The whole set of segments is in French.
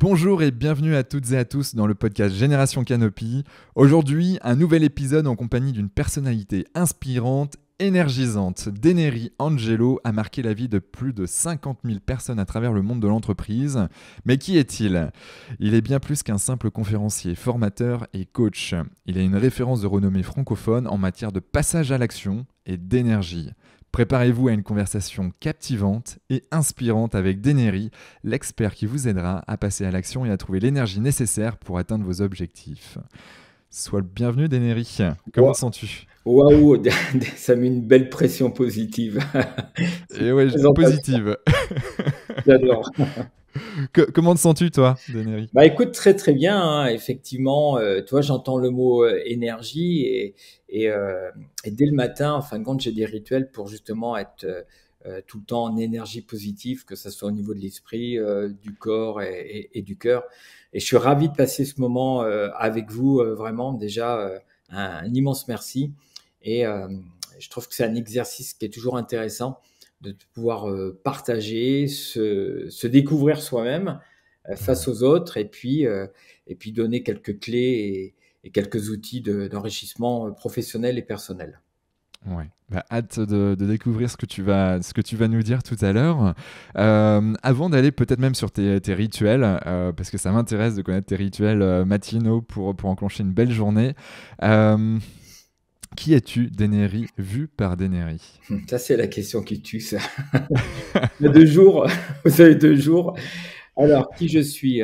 Bonjour et bienvenue à toutes et à tous dans le podcast Génération Canopy. Aujourd'hui, un nouvel épisode en compagnie d'une personnalité inspirante, énergisante. Deneri Angelo a marqué la vie de plus de 50 000 personnes à travers le monde de l'entreprise. Mais qui est-il? Il est bien plus qu'un simple conférencier, formateur et coach. Il est une référence de renommée francophone en matière de passage à l'action et d'énergie. Préparez-vous à une conversation captivante et inspirante avec Deneri, l'expert qui vous aidera à passer à l'action et à trouver l'énergie nécessaire pour atteindre vos objectifs. Sois le bienvenu, Deneri. Comment te Wa- sens-tu? Waouh, ça met une belle pression positive. C'est Et une ouais, présentation, positive. j'adore. Comment te sens-tu, toi, Deneri? Bah écoute, très très bien, hein. Effectivement, tu vois, j'entends le mot énergie et, euh, et dès le matin, en fin de compte, j'ai des rituels pour justement être tout le temps en énergie positive, que ce soit au niveau de l'esprit, du corps et du cœur. Et je suis ravi de passer ce moment avec vous, vraiment déjà un immense merci. Et je trouve que c'est un exercice qui est toujours intéressant de pouvoir partager, se découvrir soi-même face Ouais. aux autres et puis donner quelques clés et quelques outils d'enrichissement professionnel et personnel. Ouais. Bah, hâte de découvrir ce que tu vas nous dire tout à l'heure. Avant d'aller peut-être même sur tes rituels, parce que ça m'intéresse de connaître tes rituels matinaux pour enclencher une belle journée. Euh, qui es-tu, Deneri, vu par Deneri? Ça, c'est la question qui tue, ça. Il y a 2 jours, vous avez 2 jours. Alors, qui je suis?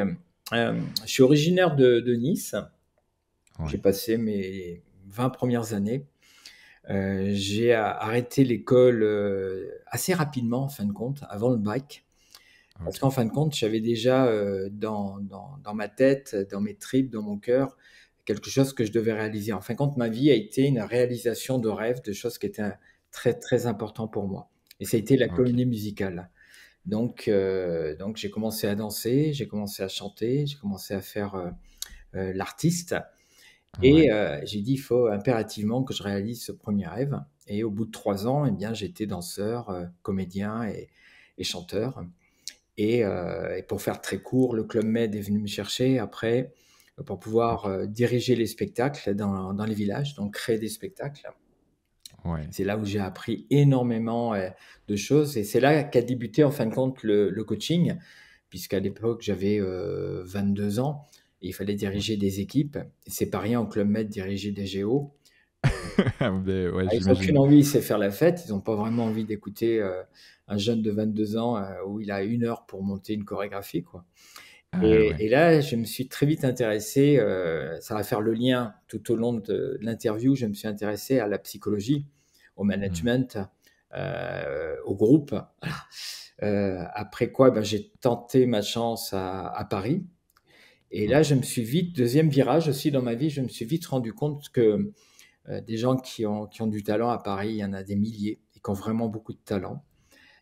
Je suis originaire de Nice. J'ai Ouais. passé mes 20 premières années. J'ai arrêté l'école assez rapidement, en fin de compte, avant le bac. Parce Ok. qu'en fin de compte, j'avais déjà dans ma tête, dans mes tripes, dans mon cœur, quelque chose que je devais réaliser. En fin de compte, ma vie a été une réalisation de rêves, de choses qui étaient très, très importantes pour moi. Et ça a été la Ok. comédie musicale. Donc j'ai commencé à danser, j'ai commencé à chanter, j'ai commencé à faire l'artiste. Et Ouais. j'ai dit, il faut impérativement que je réalise ce premier rêve. Et au bout de 3 ans, eh bien, j'étais danseur, comédien et chanteur. Et pour faire très court, le Club Med est venu me chercher après pour pouvoir Ok. diriger les spectacles dans les villages, donc créer des spectacles. Ouais. C'est là où j'ai appris énormément de choses et c'est là qu'a débuté en fin de compte le coaching, puisqu'à l'époque j'avais 22 ans et il fallait Ouais. diriger des équipes. Et c'est pas rien au Club Med diriger des géos. Mais ouais, Ah, ils n'ont j'imagine. qu'une envie, c'est faire la fête. Ils n'ont pas vraiment envie d'écouter un jeune de 22 ans où il a 1 heure pour monter une chorégraphie, quoi. Ah Et, ouais. et là, je me suis très vite intéressé, ça va faire le lien tout au long de l'interview, je me suis intéressé à la psychologie, au Hmm. management, au groupe. Après quoi, ben, j'ai tenté ma chance à Paris. Et là, Ok. je me suis vite, deuxième virage aussi dans ma vie, je me suis vite rendu compte que des gens qui ont du talent à Paris, il y en a des milliers et qui ont vraiment beaucoup de talent.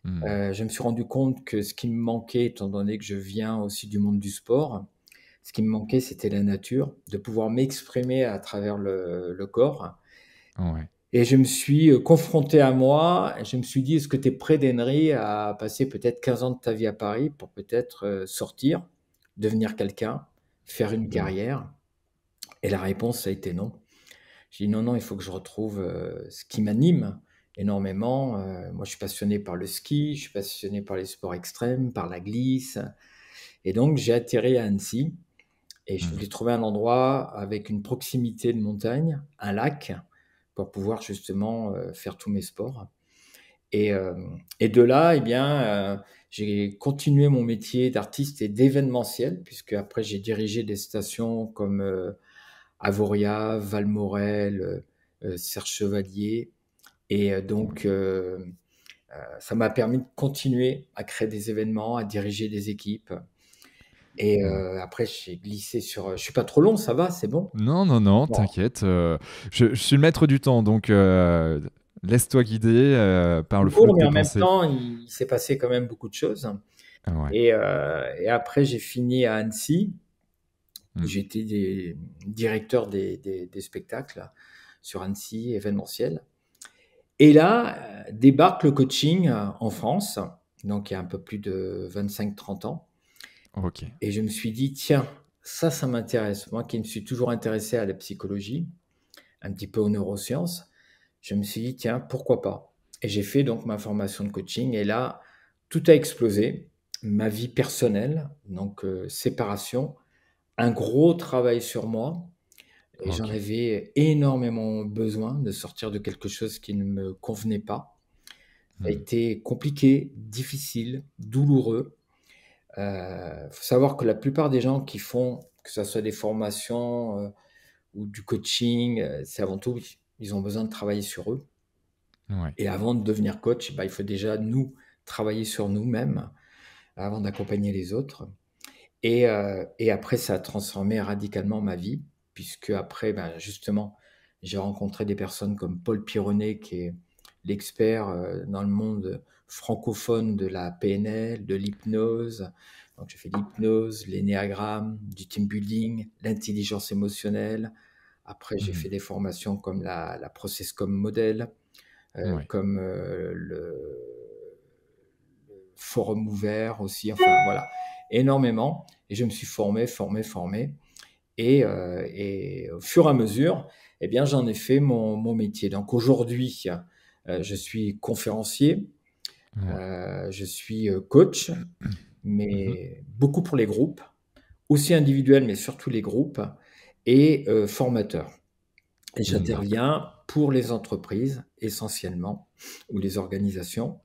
Hmm. Je me suis rendu compte que ce qui me manquait, étant donné que je viens aussi du monde du sport, ce qui me manquait, c'était la nature, de pouvoir m'exprimer à travers le corps. Ouais. Et je me suis confronté à moi, et je me suis dit, est-ce que tu es prêt, d'Henry, à passer peut-être 15 ans de ta vie à Paris pour peut-être sortir, devenir quelqu'un, faire une Hmm. carrière? Et la réponse a été non. J'ai dit non, non, il faut que je retrouve ce qui m'anime énormément. Moi, je suis passionné par le ski, je suis passionné par les sports extrêmes, par la glisse. Et donc, j'ai atterri à Annecy et je Hmm. voulais trouver un endroit avec une proximité de montagne, un lac, pour pouvoir justement faire tous mes sports. Et, euh, et de là, eh bien, j'ai continué mon métier d'artiste et d'événementiel, puisque après, j'ai dirigé des stations comme Avoria, Valmorel, Serge Chevalier. Et Ouais. ça m'a permis de continuer à créer des événements, à diriger des équipes. Et Ouais. après, j'ai glissé sur. Je suis pas trop long, ça va, c'est bon? Non, non, non, Bon, t'inquiète. Je suis le maître du temps, donc laisse-toi guider par le c'est flot court, de mais tes en même pensées. temps, il s'est passé quand même beaucoup de choses. Ouais. Et après, j'ai fini à Annecy. Hmm. J'étais directeur des spectacles sur Annecy, événementiel. Et là, débarque le coaching en France, donc il y a un peu plus de 25-30 ans. Ok. Et je me suis dit, tiens, ça m'intéresse. Moi qui me suis toujours intéressé à la psychologie, un petit peu aux neurosciences, je me suis dit, tiens, pourquoi pas? Et j'ai fait donc ma formation de coaching et là, tout a explosé. Ma vie personnelle, donc séparation, un gros travail sur moi et j'en Ok. avais énormément besoin de sortir de quelque chose qui ne me convenait pas. Ça a Hmm. été compliqué, difficile, douloureux. Faut savoir que la plupart des gens qui font, que ça soit des formations, ou du coaching, c'est avant tout, ils ont besoin de travailler sur eux Ouais. et avant de devenir coach, bah, il faut déjà nous travailler sur nous-mêmes avant d'accompagner les autres et après ça a transformé radicalement ma vie puisque après, ben, justement, j'ai rencontré des personnes comme Paul Pironet qui est l'expert, dans le monde francophone de la PNL, de l'hypnose. Donc j'ai fait l'hypnose, l'énéagramme, du team building, l'intelligence émotionnelle. Après, j'ai Mhm. fait des formations comme la Process comme modèle, Ouais. comme le forum ouvert aussi, enfin voilà, énormément. Et je me suis formé. Et au fur et à mesure, eh bien, j'en ai fait mon métier. Donc aujourd'hui, je suis conférencier, Ouais. je suis coach, Mhm. mais beaucoup pour les groupes, aussi individuels, mais surtout les groupes, et formateur. Et D'accord. j'interviens pour les entreprises essentiellement, ou les organisations.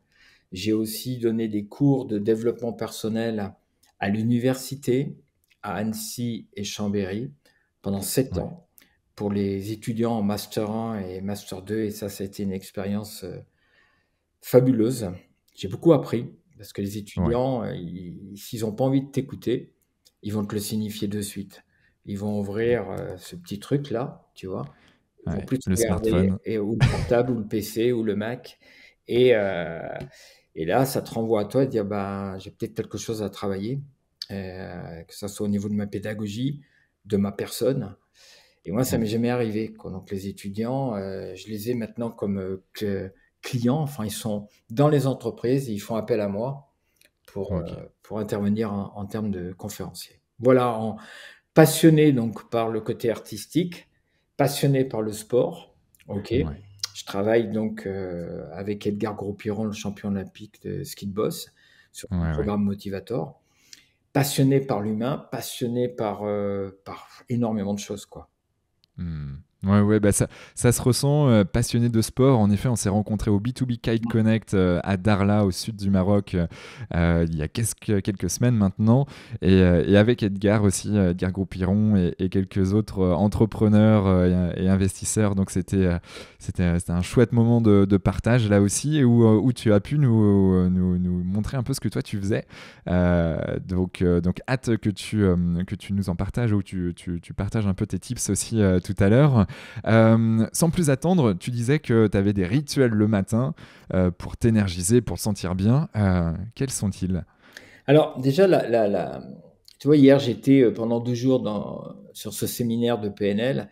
J'ai aussi donné des cours de développement personnel à l'université, à Annecy et Chambéry, pendant 7 Ouais. ans, pour les étudiants en Master 1 et Master 2. Et ça a été une expérience fabuleuse. J'ai beaucoup appris, parce que les Ouais. étudiants, s'ils n'ont pas envie de t'écouter, ils vont te le signifier de suite. Ils vont ouvrir ce petit truc-là, tu vois. Ils vont Ouais. plus te Le regarder, smartphone. ou le portable, ou le PC, ou le Mac. Et, et là, ça te renvoie à toi de dire, bah, j'ai peut-être quelque chose à travailler, que ça soit au niveau de ma pédagogie, de ma personne. Et moi, ça Mm. m'est jamais arrivé, quoi. Donc les étudiants, je les ai maintenant comme clients. Enfin, ils sont dans les entreprises, et ils font appel à moi Ok. pour intervenir en termes de conférencier. Voilà, passionné donc par le côté artistique, passionné par le sport. Ok. Ouais. Je travaille donc avec Edgar Gros-Piron, le champion olympique de ski de boss, sur un Ouais. Ouais. programme Motivator. Passionné par l'humain, passionné par énormément de choses, quoi. Hmm. Ouais, ouais, bah ça se ressent, passionné de sport. En effet, on s'est rencontrés au B2B Kite Connect à Darla, au sud du Maroc, il y a quelques semaines maintenant. Et avec Edgar aussi, Edgar Groupiron et quelques autres entrepreneurs et investisseurs. Donc c'était un chouette moment de partage là aussi, et où tu as pu nous montrer un peu ce que toi tu faisais. Donc hâte que tu nous en partages, ou tu partages un peu tes tips aussi tout à l'heure. Sans plus attendre, tu disais que tu avais des rituels le matin pour t'énergiser, pour te sentir bien. Quels sont-ils? Alors déjà, tu vois, hier, j'étais pendant 2 jours sur ce séminaire de PNL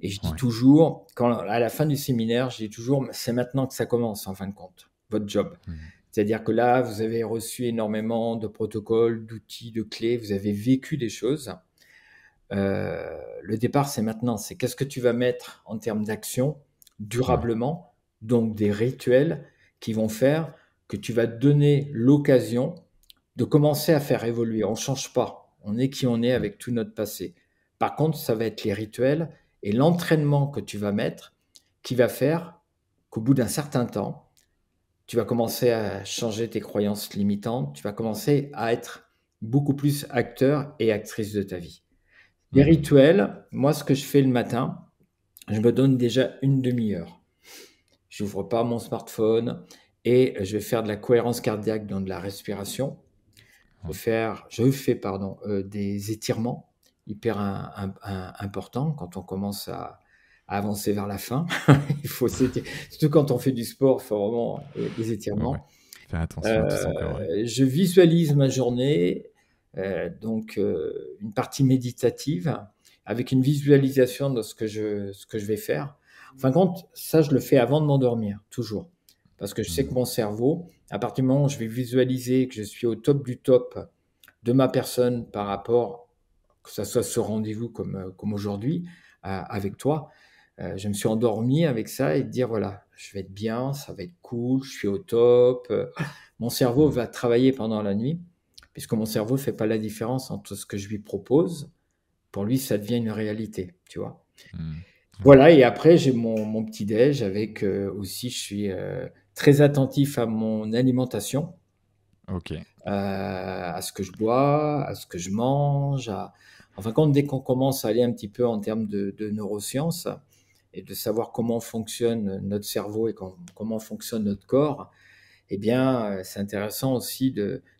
et je dis Ouais. toujours, à la fin du séminaire, je dis toujours, c'est maintenant que ça commence en fin de compte, votre job. Mhm. C'est-à-dire que là, vous avez reçu énormément de protocoles, d'outils, de clés, vous avez vécu des choses. Le départ, c'est maintenant. C'est qu'est-ce que tu vas mettre en termes d'action Ouais. durablement, donc des rituels qui vont faire que tu vas te donner l'occasion de commencer à faire évoluer. On ne change pas. On est qui on est Mhm. avec tout notre passé. Par contre, ça va être les rituels et l'entraînement que tu vas mettre qui va faire qu'au bout d'un certain temps, tu vas commencer à changer tes croyances limitantes. Tu vas commencer à être beaucoup plus acteur et actrice de ta vie. Les Mhm. rituels, moi, ce que je fais le matin, je me donne déjà une demi-heure. J'ouvre pas mon smartphone et je vais faire de la cohérence cardiaque, dans de la respiration. Ouais. Je fais pardon, des étirements hyper importants quand on commence à avancer vers la fin. Il faut surtout quand on fait du sport, il faut vraiment des Ouais. étirements. Faire attention à tout son corps. Ouais. Je visualise ma journée, donc une partie méditative avec une visualisation de ce que je vais faire. En fin de compte, ça, je le fais avant de m'endormir, toujours. Parce que je sais que Mhm. mon cerveau, à partir du moment où je vais visualiser que je suis au top de ma personne par rapport, que ça soit ce rendez-vous comme aujourd'hui, avec toi. Je me suis endormi avec ça et de dire, voilà, je vais être bien, ça va être cool, je suis au top. Mon cerveau Mmh. va travailler pendant la nuit, puisque mon cerveau ne fait pas la différence entre ce que je lui propose. Pour lui, ça devient une réalité, tu vois. Mmh. Ouais. Voilà, et après, j'ai mon petit-déj avec aussi, je suis très attentif à mon alimentation, OK. à ce que je bois, à ce que je mange. En fin de compte, dès qu'on commence à aller un petit peu en termes de neurosciences et de savoir comment fonctionne notre cerveau et comment fonctionne notre corps, eh bien, c'est intéressant aussi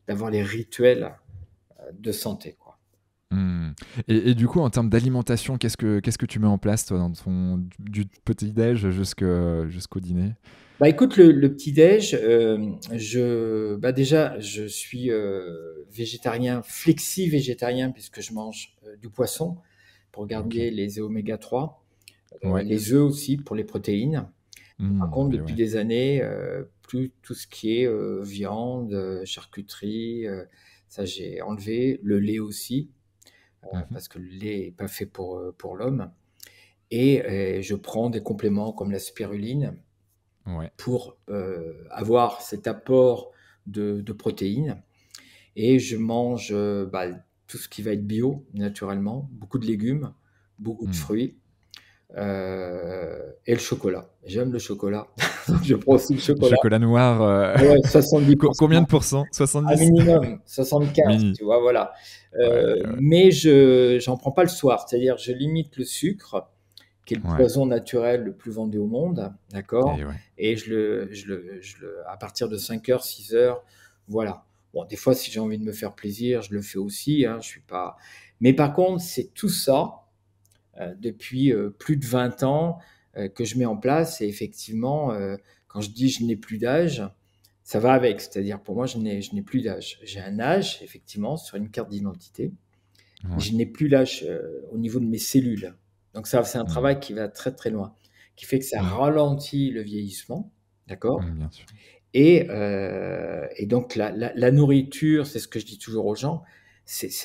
d'avoir les rituels de santé, quoi. Mmh. Et du coup, en termes d'alimentation, qu'est-ce que tu mets en place, toi, dans ton du petit-déj jusqu'au dîner? Bah, écoute, le petit-déj, déjà, je suis végétarien, flexi-végétarien, puisque je mange du poisson pour OK. garder les oméga 3, Ouais. les œufs aussi pour les protéines. Par contre, Beh, depuis ouais. des années, plus tout ce qui est viande, charcuterie, ça j'ai enlevé. Le lait aussi, Mmh. parce que le lait n'est pas fait pour l'homme. Et je prends des compléments comme la spiruline Ouais. pour avoir cet apport de protéines. Et je mange tout ce qui va être bio, naturellement, beaucoup de légumes, beaucoup de Mmh. fruits, et le chocolat. J'aime le chocolat, donc je prends aussi le Du chocolat. chocolat noir, Ah ouais, 70, combien de pourcents? un 70? minimum, 75, Mini. tu vois, voilà. Ouais, ouais. Mais je j'en prends pas le soir, c'est-à-dire je limite le sucre, qui est le Ouais. poison naturel le plus vendu au monde, d'accord? Et ouais. Et à partir de 5 heures, 6 heures, voilà. Bon, des fois, si j'ai envie de me faire plaisir, je le fais aussi, hein, je suis pas. Mais par contre, c'est tout ça depuis plus de 20 ans que je mets en place. Et effectivement, quand je dis je n'ai plus d'âge, ça va avec. C'est-à-dire, pour moi, je n'ai plus d'âge. J'ai un âge, effectivement, sur une carte d'identité, mais Ouais. je n'ai plus l'âge au niveau de mes cellules. Donc ça, c'est un Mmh. travail qui va très très loin, qui fait que ça Mmh. ralentit le vieillissement, d'accord? Bien sûr. Et donc la nourriture, c'est ce que je dis toujours aux gens, c'est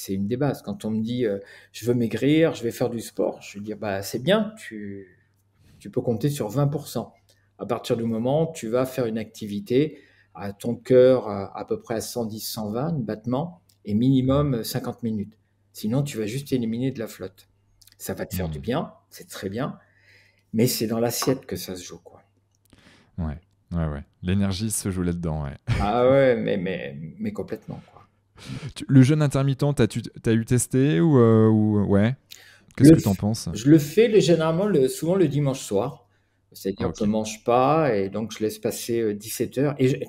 une des bases. Quand on me dit, «Je veux maigrir, je vais faire du sport», je vais dire: «Bah, c'est bien, tu peux compter sur 20%. À partir du moment où tu vas faire une activité à ton cœur à peu près à 110-120 battements et Mmh. minimum 50 minutes. Sinon, tu vas juste éliminer de la flotte. Ça va te faire du Mmh. bien, c'est très bien, mais c'est dans l'assiette que ça se joue, quoi. Ouais. Ouais, ouais. L'énergie se joue là-dedans, ouais. Ah ouais, mais complètement, quoi. Le jeûne intermittent, t'as eu testé ou ouais? Qu'est-ce Le que t'en f penses? Je le fais généralement souvent le dimanche soir. C'est-à-dire que je OK. mange pas et donc je laisse passer 17 heures. Et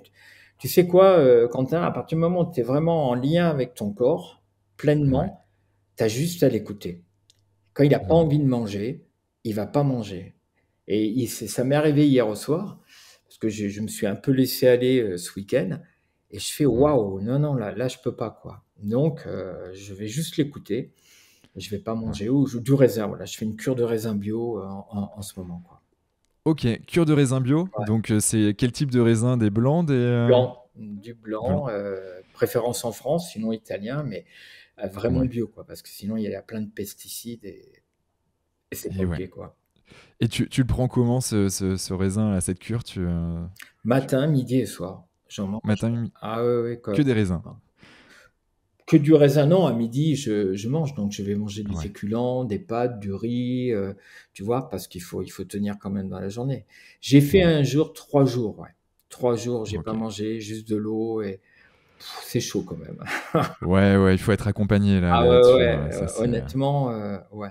tu sais quoi, Quentin, à partir du moment où tu es vraiment en lien avec ton corps, Ouais. pleinement, tu as juste à l'écouter. Quand il a pas Mmh. envie de manger, il va pas manger. Et ça m'est arrivé hier au soir, parce que je me suis un peu laissé aller ce week-end, et je fais Ouais. waouh, non, non, là, je peux pas, quoi. Donc, je vais juste l'écouter. Je vais pas Ouais. manger ou du raisin. Voilà, je fais une cure de raisin bio en ce moment, quoi. OK, cure de raisin bio, Ouais, donc c'est quel type de raisin? Des blancs, du blancs? blanc, préférence en France, sinon italien, mais vraiment Ouais. bio, quoi, parce que sinon il y a plein de pesticides et c'est pas Et ouais. OK, quoi. Et tu le prends comment ce raisin là, cette cure? Matin, midi et soir, j'en mange. Matin, mi Ah ouais, ouais, que des raisins? que du raisin, non, à midi, je mange, donc je vais manger des Ouais. féculents, des pâtes, du riz, tu vois? Parce il faut tenir quand même dans la journée. J'ai fait Ouais. un jour, 3 jours, ouais. 3 jours, j'ai pas OK. mangé, juste de l'eau et c'est chaud quand même. Ouais, ouais, il faut être accompagné Ah ouais, là-dessus, ouais, ça c'est, honnêtement, ouais. ouais,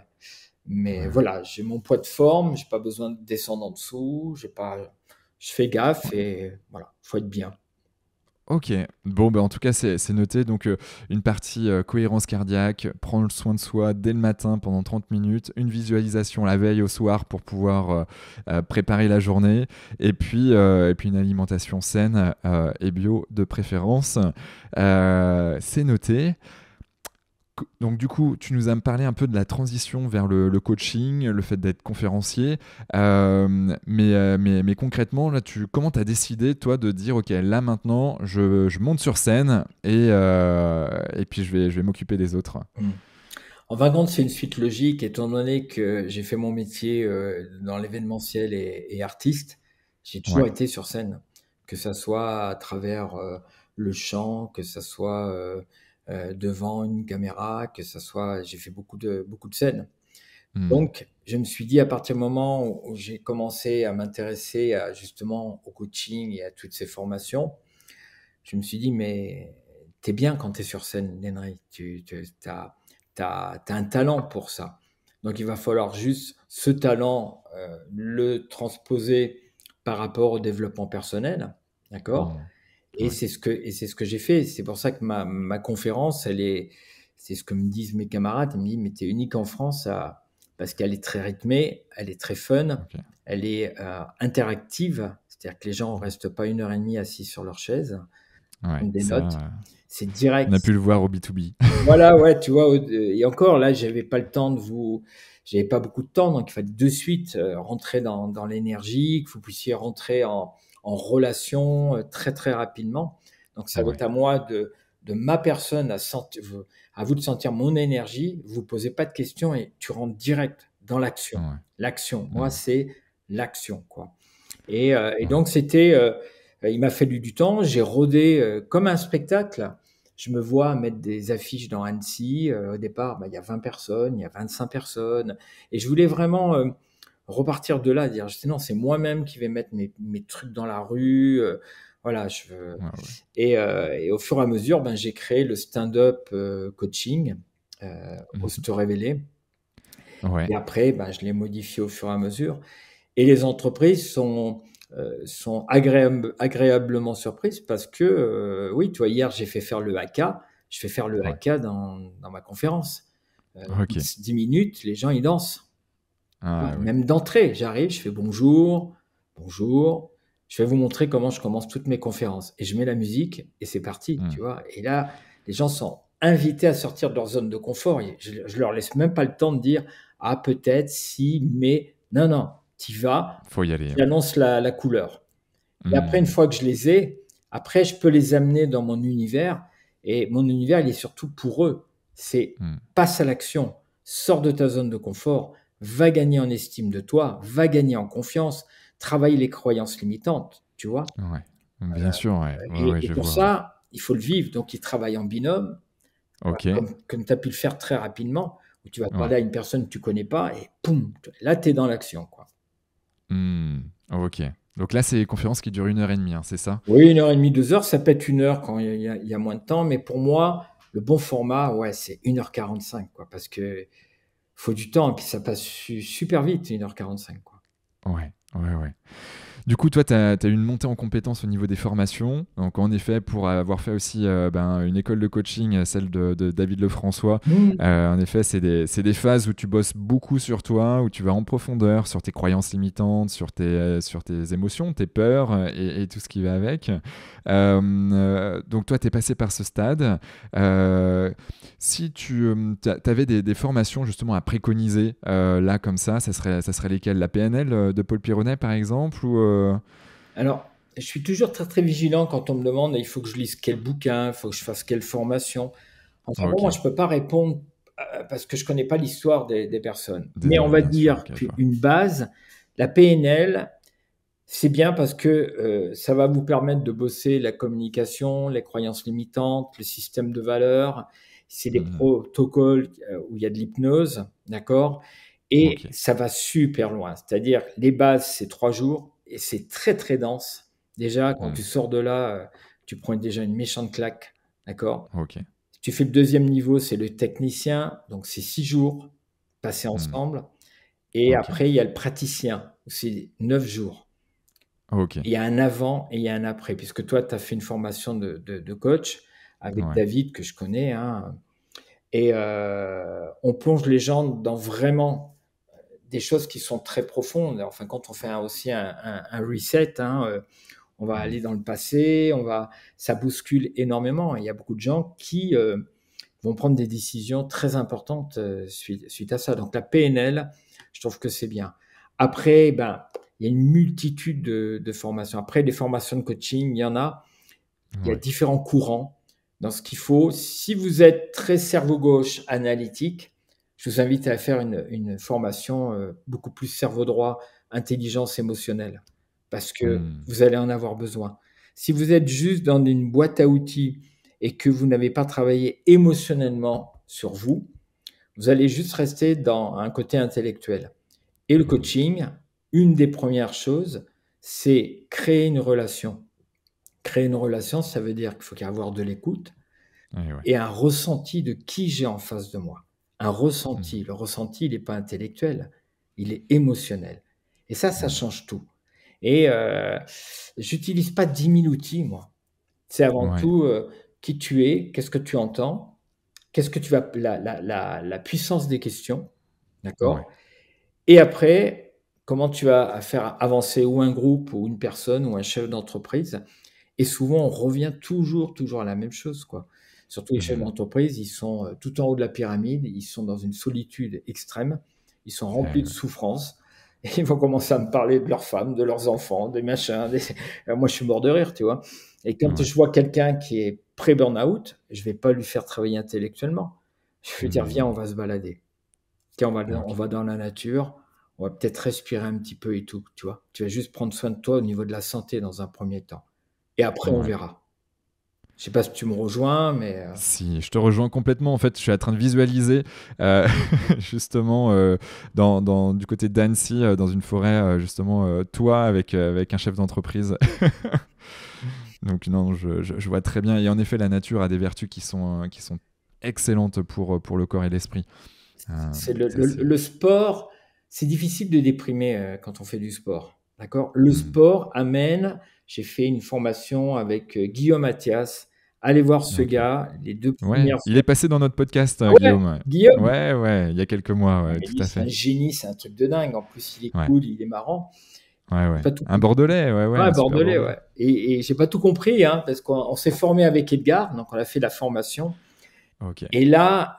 Mais ouais. voilà, j'ai mon poids de forme, j'ai pas besoin de descendre en dessous, j'ai pas je fais gaffe et voilà, faut être bien. OK. Bon, bah, en tout cas, c'est noté. Donc, une partie cohérence cardiaque, prendre soin de soi dès le matin pendant 30 minutes, une visualisation la veille au soir pour pouvoir préparer la journée, et puis une alimentation saine et bio de préférence. C'est noté. donc du coup, tu nous as parlé un peu de la transition vers le coaching, le fait d'être conférencier. Mais concrètement, là, comment tu as décidé, toi, de dire, OK, là maintenant, je monte sur scène et puis je vais m'occuper des autres. Mmh. En fin de compte, c'est une suite logique, étant donné que j'ai fait mon métier dans l'événementiel et artiste. J'ai toujours Ouais. été sur scène, que ça soit à travers le chant, que ça soit devant une caméra, que ça soit. J'ai fait beaucoup de scènes. Hmm. Donc, je me suis dit, à partir du moment où j'ai commencé à m'intéresser justement au coaching et à toutes ces formations, je me suis dit, mais t'es bien quand t'es sur scène, Lenry. T'as un talent pour ça. Donc, il va falloir juste ce talent, le transposer par rapport au développement personnel. D'accord? Hmm. Et Ouais. c'est ce que j'ai fait. C'est pour ça que ma conférence, c'est ce que me disent mes camarades. Ils me disent, mais t'es unique en France parce qu'elle est très rythmée, elle est très fun, OK. elle est interactive. C'est-à-dire que les gens ne restent pas 1 heure et demie assis sur leur chaise, Ouais, prendre des ça, notes. C'est on a direct. pu le voir au B2B. Voilà, ouais, tu vois. Et encore, là, j'avais pas beaucoup de temps, donc il fallait de suite rentrer dans l'énergie, que vous puissiez rentrer en relation très, très rapidement. Donc, ça va être Ouais. à moi de ma personne à vous de sentir mon énergie. Vous posez pas de questions et tu rentres direct dans l'action. Ouais. L'action, moi, Hmm. c'est l'action, quoi. Et Ouais. donc, il m'a fallu du temps. J'ai rodé comme un spectacle. Je me vois mettre des affiches dans Annecy. Au départ, il y a 20 personnes, il y a 25 personnes. Et je voulais vraiment repartir de là, dire, non, c'est moi-même qui vais mettre mes trucs dans la rue. Voilà, Ouais, ouais. et au fur et à mesure, j'ai créé le stand-up coaching, Ose Mhm. te révéler. Ouais. Et après, je l'ai modifié au fur et à mesure. Et les entreprises sont agréablement surprises parce que, oui, tu vois, hier, j'ai fait faire le haka. Je fais faire le Ouais. haka dans ma conférence. OK. 10 minutes, les gens, ils dansent. Ah ouais. Même d'entrée, j'arrive, je fais bonjour, bonjour. Je vais vous montrer comment je commence toutes mes conférences. Et je mets la musique et c'est parti, Hmm. tu vois. Et là, les gens sont invités à sortir de leur zone de confort. Et je leur laisse même pas le temps de dire, ah, peut-être, si, mais. Non, non, tu vas, Faut y aller. tu annonces la couleur. Et après, une Hmm. fois que je les ai, après, je peux les amener dans mon univers. Et mon univers, il est surtout pour eux. C'est Hmm. passe à l'action, sors de ta zone de confort, va gagner en estime de toi, va gagner en confiance, travaille les croyances limitantes, tu vois. Ouais. Bien sûr, ouais. Ouais, ouais, Et je pour vois, ouais. ça, il faut le vivre. Donc, ils travaillent en binôme, OK. comme tu as pu le faire très rapidement, où tu vas Ouais. parler à une personne que tu connais pas et poum, là, tu es dans l'action, quoi. Hmm. OK. Donc là, c'est des conférences qui durent 1 heure et demie, hein, c'est ça? Oui, 1 heure et demie, 2 heures, ça peut être 1 heure quand il y a moins de temps, mais pour moi, le bon format, ouais, c'est 1 h 45, quoi, parce que faut du temps, et puis ça passe super vite, 1 h 45, quoi. Ouais. Ouais, ouais. Du coup, toi, tu as eu une montée en compétences au niveau des formations. Donc, en effet, pour avoir fait aussi une école de coaching, celle de David Lefrançois, Mmh. en effet, c'est des phases où tu bosses beaucoup sur toi, où tu vas en profondeur sur tes croyances limitantes, sur tes émotions, tes peurs et tout ce qui va avec. Donc, toi, tu es passé par ce stade. Si tu avais des formations justement à préconiser, là, comme ça serait lesquelles? La PNL de Paul Pironnet, par exemple, ou Alors, je suis toujours très, très vigilant quand on me demande: «Il faut que je lise quel bouquin, il faut que je fasse quelle formation». Enfin bon, moi, OK. je peux pas répondre, parce que je connais pas l'histoire des personnes. Mais on va Bien sûr, dire OK, je vois. qu'une base, la PNL, c'est bien parce que ça va vous permettre de bosser la communication, les croyances limitantes, le système de valeurs. C'est des Mmh. protocoles où il y a de l'hypnose, d'accord? Et OK. ça va super loin. C'est-à-dire, les bases, c'est 3 jours et c'est très, très dense. Déjà, quand tu Mmh. sors de là, tu prends déjà une méchante claque, d'accord? OK. Si tu fais le deuxième niveau, c'est le technicien, donc c'est 6 jours passés Mmh. ensemble. Et OK. après, il y a le praticien, c'est 9 jours. OK. Il y a un avant et il y a un après, puisque toi, tu as fait une formation de coach avec Ouais. David, que je connais, hein, et on plonge les gens dans vraiment des choses qui sont très profondes. Enfin, quand on fait aussi un reset, hein, on va Mmh. aller dans le passé, ça bouscule énormément. Il y a beaucoup de gens vont prendre des décisions très importantes suite à ça. Donc la PNL, je trouve que c'est bien. Après, ben, il y a une multitude de formations. Après, les formations de coaching, il y a Ouais. différents courants dans ce qu'il faut. Si vous êtes très cerveau gauche analytique, je vous invite à faire une formation beaucoup plus cerveau droit, intelligence émotionnelle, parce que Hmm. vous allez en avoir besoin. Si vous êtes juste dans une boîte à outils et que vous n'avez pas travaillé émotionnellement sur vous, vous allez juste rester dans un côté intellectuel. Et le coaching, une des premières choses, c'est créer une relation. Créer une relation, ça veut dire qu'il faut y avoir de l'écoute Et ouais. et un ressenti de qui j'ai en face de moi. Un ressenti. Hmm. Le ressenti, il n'est pas intellectuel, il est émotionnel. Et ça Hmm. change tout. Et j'utilise pas 10 000 outils, moi. C'est avant Ouais. tout qui tu es, qu'est-ce que tu entends, qu'est-ce que tu vas, la puissance des questions, Ouais. d'accord? Et après, comment tu vas faire avancer ou un groupe ou une personne ou un chef d'entreprise. Et souvent, on revient toujours à la même chose, quoi. Surtout les chefs Hmm. d'entreprise, ils sont tout en haut de la pyramide, ils sont dans une solitude extrême, ils sont remplis Eh de ouais. souffrance, et ils vont commencer à me parler de leurs femmes, de leurs enfants, des machins. Moi, je suis mort de rire, tu vois. Et quand Ouais. je vois quelqu'un qui est pré-burnout, je vais pas lui faire travailler intellectuellement. Je vais lui dire, viens, on Hmm. va se balader. Tiens, on Ok. va dans la nature, on va peut-être respirer un petit peu et tout, tu vois. Tu vas juste prendre soin de toi au niveau de la santé dans un premier temps. Et après, on Ouais. verra. Je sais pas si tu me rejoins, mais Si, je te rejoins complètement. En fait, je suis en train de visualiser euh, justement du côté d'Annecy, dans une forêt, justement, toi avec un chef d'entreprise. Donc non, je vois très bien. Et en effet, la nature a des vertus qui sont excellentes pour le corps et l'esprit. c'est Ça, c'est... le sport, c'est difficile de déprimer quand on fait du sport. D'accord? Le Hmm. sport amène, j'ai fait une formation avec Guillaume Mathias. Allez voir ce Ok. gars, les 2 Ouais, premières il est séances. passé dans notre podcast, Ah ouais, Guillaume. Guillaume! Ouais, ouais, il y a quelques mois, Ah ouais, mais tout lui, à c'est un fait. génie, c'est un truc de dingue. En plus, il est Ouais, cool, il est marrant. ouais, J'ai ouais. pas tout Un compris. Bordelais, ouais, ouais, Ouais, un super bordelais, Bordelais. ouais. Et j'ai pas tout compris, hein, parce qu'on s'est formé avec Edgar, donc on a fait la formation. Ok. Et là,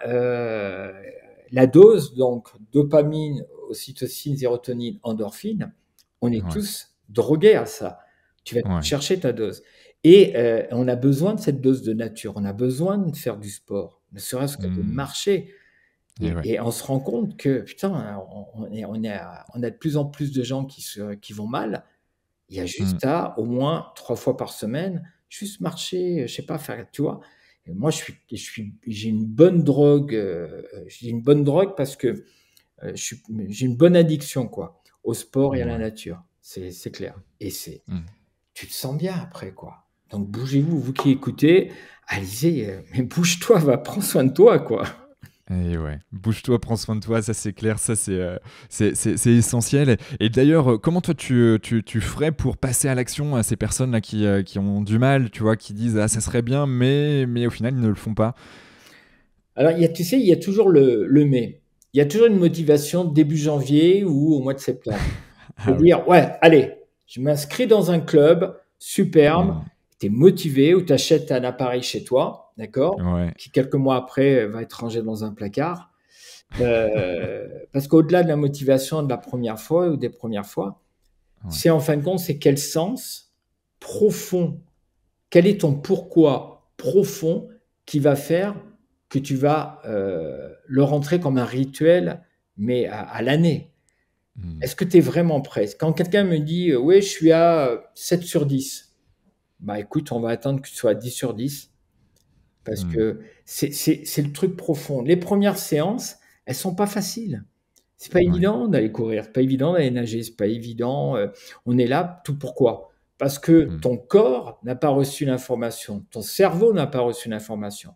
la dose, donc dopamine, ocytocine, sérotonine, endorphine, on est Ouais, tous drogués à ça. Tu vas ouais. chercher ta dose. Et on a besoin de cette dose de nature. On a besoin de faire du sport, ne serait-ce que de Hmm. marcher. Et ouais. Et on se rend compte que, putain, on a de plus en plus de gens qui vont mal. Il y a Hmm. juste à, au moins 3 fois par semaine, juste marcher, je sais pas, faire, tu vois? Et moi, j'ai une bonne drogue parce que, j'ai une bonne addiction, quoi, au sport et à la Ouais. nature. C'est clair et Hmm. tu te sens bien après, quoi. Donc bougez-vous, vous qui écoutez, allez-y, mais bouge-toi, va, prends soin de toi, quoi. Et ouais, bouge-toi, prends soin de toi, ça c'est clair, ça c'est essentiel. Et d'ailleurs, comment toi tu ferais pour passer à l'action à ces personnes-là qui ont du mal, tu vois, qui disent ah ça serait bien, mais au final ils ne le font pas. Alors, tu sais, il y a toujours le mais. Il y a toujours une motivation début janvier ou au mois de septembre. Ah oui. C'est-à-dire, ouais, allez, je m'inscris dans un club superbe, Hmm. tu es motivé ou tu achètes un appareil chez toi, d'accord, Ouais. qui quelques mois après va être rangé dans un placard. Parce qu'au-delà de la motivation de la première fois ou des premières fois, Ouais. c'est en fin de compte, c'est quel sens profond, quel est ton pourquoi profond qui va faire que tu vas le rentrer comme un rituel, mais à l'année. Hmm. Est-ce que tu es vraiment prêt? Quand quelqu'un me dit oui, je suis à 7 sur 10, bah écoute, on va attendre que tu sois à 10 sur 10 parce Hmm. que c'est le truc profond. Les premières séances, elles sont pas faciles. C'est pas Ouais. évident d'aller courir, c'est pas évident d'aller nager, c'est pas évident. On est là, tout pourquoi? Parce que Hmm. ton corps n'a pas reçu l'information, ton cerveau n'a pas reçu l'information.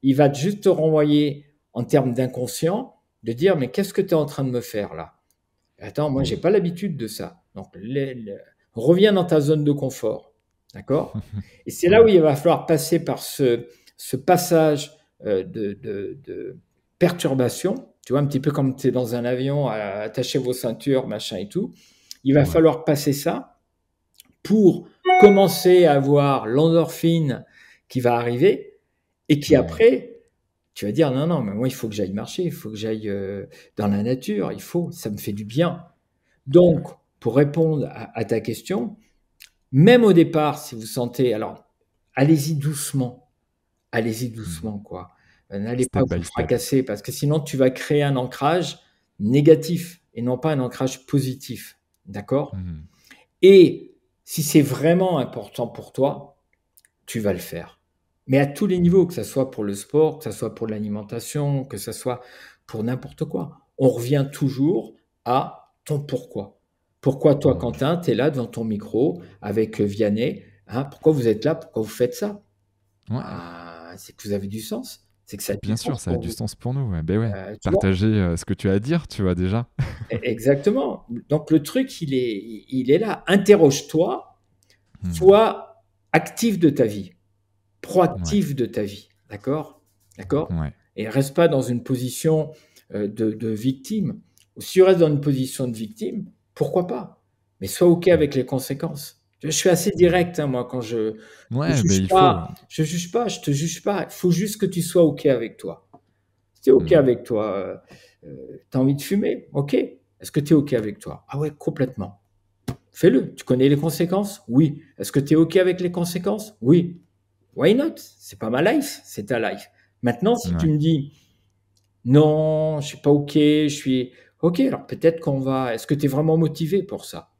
Il va juste te renvoyer en termes d'inconscient, de dire mais qu'est-ce que tu es en train de me faire là? Attends, moi, j'ai Hmm. pas l'habitude de ça. Donc, reviens dans ta zone de confort. D'accord? Et c'est là où Ouais. il va falloir passer par ce passage de perturbation. Tu vois, un petit peu comme tu es dans un avion, attacher vos ceintures, machin et tout. Il va Ouais. falloir passer ça pour commencer à avoir l'endorphine qui va arriver et qui Hmm. après Tu vas dire, non, non, mais moi, il faut que j'aille marcher, il faut que j'aille dans la nature, ça me fait du bien. Donc, pour répondre à ta question, même au départ, si vous sentez, alors, allez-y Mhm. doucement, quoi. N'allez pas Step vous by step. fracasser parce que sinon, tu vas créer un ancrage négatif et non pas un ancrage positif. D'accord? Mhm. Et si c'est vraiment important pour toi, tu vas le faire. Mais à tous les niveaux, que ce soit pour le sport, que ce soit pour l'alimentation, que ce soit pour n'importe quoi. On revient toujours à ton pourquoi. Pourquoi toi, Mhm. Quentin, tu es là devant ton micro avec Vianney, hein, pourquoi vous êtes là? Pourquoi vous faites ça? Ouais, Ah, c'est que vous avez du sens. C'est que ça a du bien sûr, sens ça a pour du vous. sens pour nous. Ouais. Ben ouais, Tu vois? partager ce que tu as à dire, tu vois déjà. Exactement. Donc le truc, il est là. Interroge-toi, Mhm. sois actif de ta vie, Ouais, proactif de ta vie. D'accord? D'accord? ouais. Et reste pas dans une position de victime. Si tu restes dans une position de victime, pourquoi pas? Mais sois OK Mhm. avec les conséquences. Je suis assez direct, hein, moi, quand je Ouais, ben juge il faut. pas, je juge pas, je te juge pas. Il faut juste que tu sois OK avec toi. Si tu es OK Mhm. avec toi, tu as envie de fumer, OK. Est-ce que tu es OK avec toi? Ah ouais, complètement. Fais-le. Tu connais les conséquences? Oui. Est-ce que tu es OK avec les conséquences? Oui. Why not? C'est pas ma life, c'est ta life. Maintenant, si tu Ouais. me dis non, je suis pas OK, je suis OK, alors peut-être qu'on va. Est-ce que tu es vraiment motivé pour ça?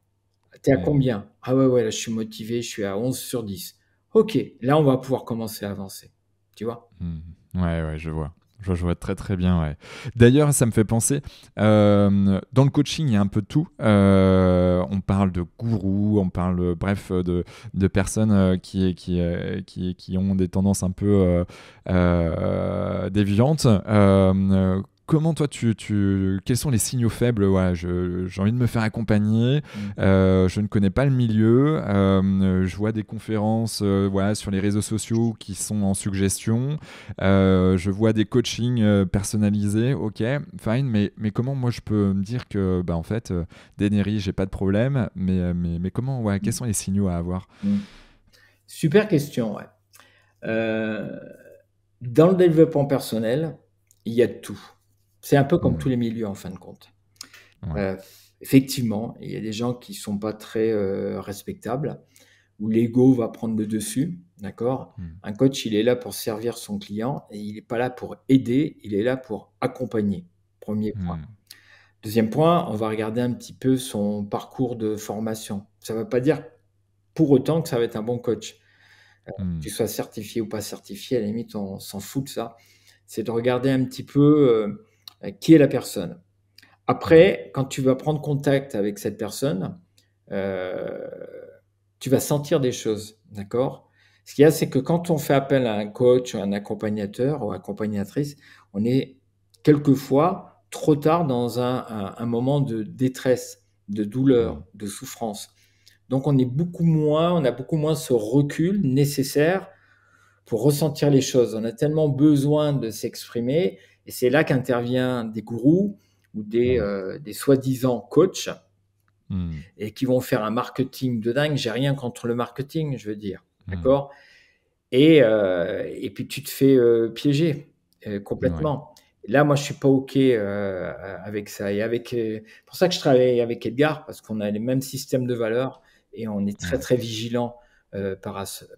Tu es à Mhm. combien? Ah ouais, ouais, là, je suis motivé, je suis à 11 sur 10. OK, là, on va pouvoir commencer à avancer. Tu vois? Mhm. Ouais, ouais, je vois. Je vois très très bien, ouais. D'ailleurs, ça me fait penser, dans le coaching, il y a un peu de tout. On parle de gourous, on parle, bref, de personnes qui ont des tendances un peu déviantes. Comment toi, quels sont les signaux faibles? Ouais, j'ai envie de me faire accompagner. Mm. Je ne connais pas le milieu. Je vois des conférences voilà, sur les réseaux sociaux qui sont en suggestion. Je vois des coachings personnalisés. Ok, fine. Mais comment moi je peux me dire que, bah, en fait, Deneri, j'ai pas de problème. Mais comment, ouais, quels Mm. sont les signaux à avoir? Mm. Super question, ouais. Euh, Dans le développement personnel, il y a de tout. C'est un peu comme tous Hmm. les milieux en fin de compte. Ouais. Euh, Effectivement, il y a des gens qui sont pas très respectables, où l'ego va prendre le dessus, d'accord? Hmm. Un coach, il est là pour servir son client et il n'est pas là pour aider, il est là pour accompagner. Premier point. Hmm. Deuxième point, on va regarder un petit peu son parcours de formation. Ça ne veut pas dire pour autant que ça va être un bon coach. Hmm. Tu sois certifié ou pas certifié, à la limite, on s'en fout de ça. C'est de regarder un petit peu qui est la personne. Hmm. Après, quand tu vas prendre contact avec cette personne, euh, tu vas sentir des choses, d'accord? Ce qu'il y a, c'est que quand on fait appel à un coach, ou un accompagnateur ou accompagnatrice, on est quelquefois trop tard dans un moment de détresse, de Hmm. douleur, de souffrance. Donc on a beaucoup moins ce recul nécessaire pour ressentir les choses. On a tellement besoin de s'exprimer, et c'est là qu'intervient des gourous ou Hmm. des soi-disant coachs Hmm. et qui vont faire un marketing de dingue. J'ai rien contre le marketing, je veux dire, Hmm. d'accord? Et puis tu te fais piéger Ouais. complètement. Là, moi, je suis pas OK avec ça. Pour ça que je travaille avec Edgar, parce qu'on a les mêmes systèmes de valeurs et on est très, Ouais. très vigilant par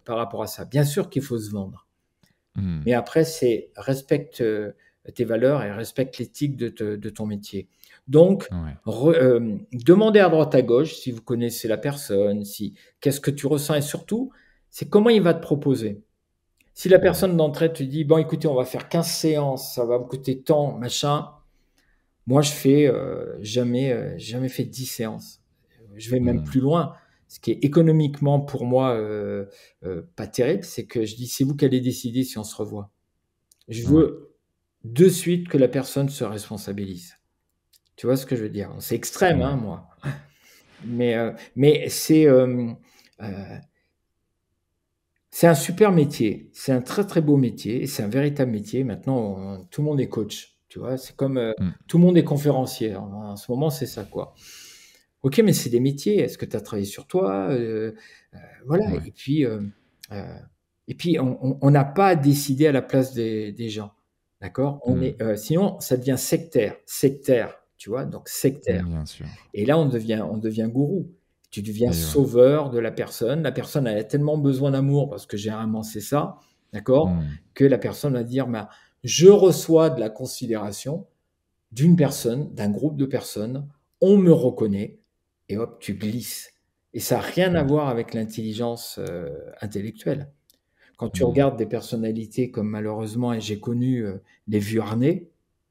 rapport à ça. Bien sûr qu'il faut se vendre. Hmm. Mais après, c'est respecte tes valeurs et respecte l'éthique de ton métier. Donc, Ouais. demandez à droite à gauche si vous connaissez la personne, si qu'est-ce que tu ressens et surtout, c'est comment il va te proposer. Si la Hmm. personne d'entrée te dit, bon, écoutez, on va faire 15 séances, ça va me coûter tant, machin. Moi, je fais jamais fait 10 séances. Je vais même Hmm. plus loin. Ce qui est économiquement pour moi pas terrible, c'est que je dis, c'est vous qui allez décider si on se revoit. Je Ouais. veux de suite que la personne se responsabilise. Tu vois ce que je veux dire? C'est extrême, hein, Ouais. moi. Mais c'est un super métier. C'est un très, très beau métier et c'est un véritable métier. Maintenant, tout le monde est coach. Tu vois, c'est comme Hmm. tout le monde est conférencier. En ce moment, c'est ça, quoi. Ok, mais c'est des métiers. Est-ce que tu as travaillé sur toi? Voilà. Ouais. Euh, et puis on n'a pas à décider à la place des gens. d'accord? Hmm. Sinon, ça devient sectaire, tu vois, donc sectaire. Bien sûr. Et là, on devient gourou. Tu deviens Et ouais. sauveur de la personne. La personne a tellement besoin d'amour, parce que généralement c'est ça, d'accord? Hmm. Que la personne va dire, bah, je reçois de la considération d'une personne, d'un groupe de personnes, on me reconnaît, et hop, tu glisses. Et ça n'a rien à Hmm. voir avec l'intelligence intellectuelle. Quand tu Hmm. regardes des personnalités comme malheureusement, et j'ai connu les Vuarnet,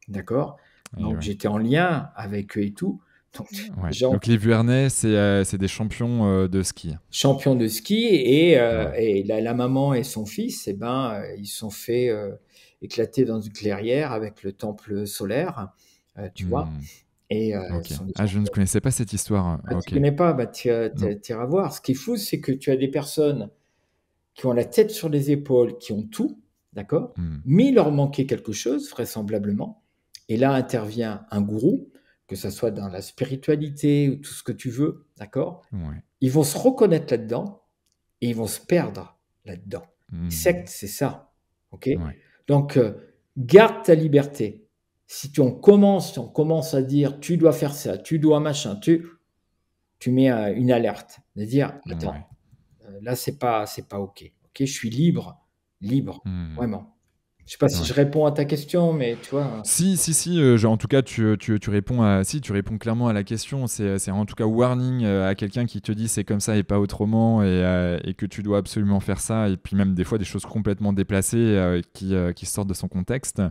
d'accord? Et Donc ouais. j'étais en lien avec eux et tout. Donc Ouais. des gens Donc les Vuarnet, c'est des champions de ski. champions de ski, et, Ouais. la maman et son fils, eh ben, ils se sont fait éclater dans une clairière avec le temple solaire, tu vois? Hmm. Et Ok. ce sont des Ah, je ne champions. connaissais pas cette histoire. Ah, tu Ok. connais pas? Bah, tu Non. iras voir. Ce qui est fou, c'est que tu as des personnes qui ont la tête sur les épaules, qui ont tout, d'accord? Hmm. Mais il leur manquait quelque chose, vraisemblablement. Et là intervient un gourou, que ça soit dans la spiritualité ou tout ce que tu veux, d'accord? Ouais. Ils vont se reconnaître là-dedans et ils vont se perdre là-dedans. Hmm. Secte, c'est ça, ok? Ouais. Donc, garde ta liberté. Si on commence à dire, tu dois faire ça, tu dois machin, tu mets une alerte, de dire, Ouais. attends, là, c'est pas OK. OK, je suis libre, libre, Hmm. vraiment. Je sais pas si je Ouais. réponds à ta question, mais tu vois? Si, si, si, en tout cas, tu réponds si, tu réponds clairement à la question. C'est en tout cas warning à quelqu'un qui te dit c'est comme ça et pas autrement, et que tu dois absolument faire ça, et puis même des fois des choses complètement déplacées qui sortent de son contexte.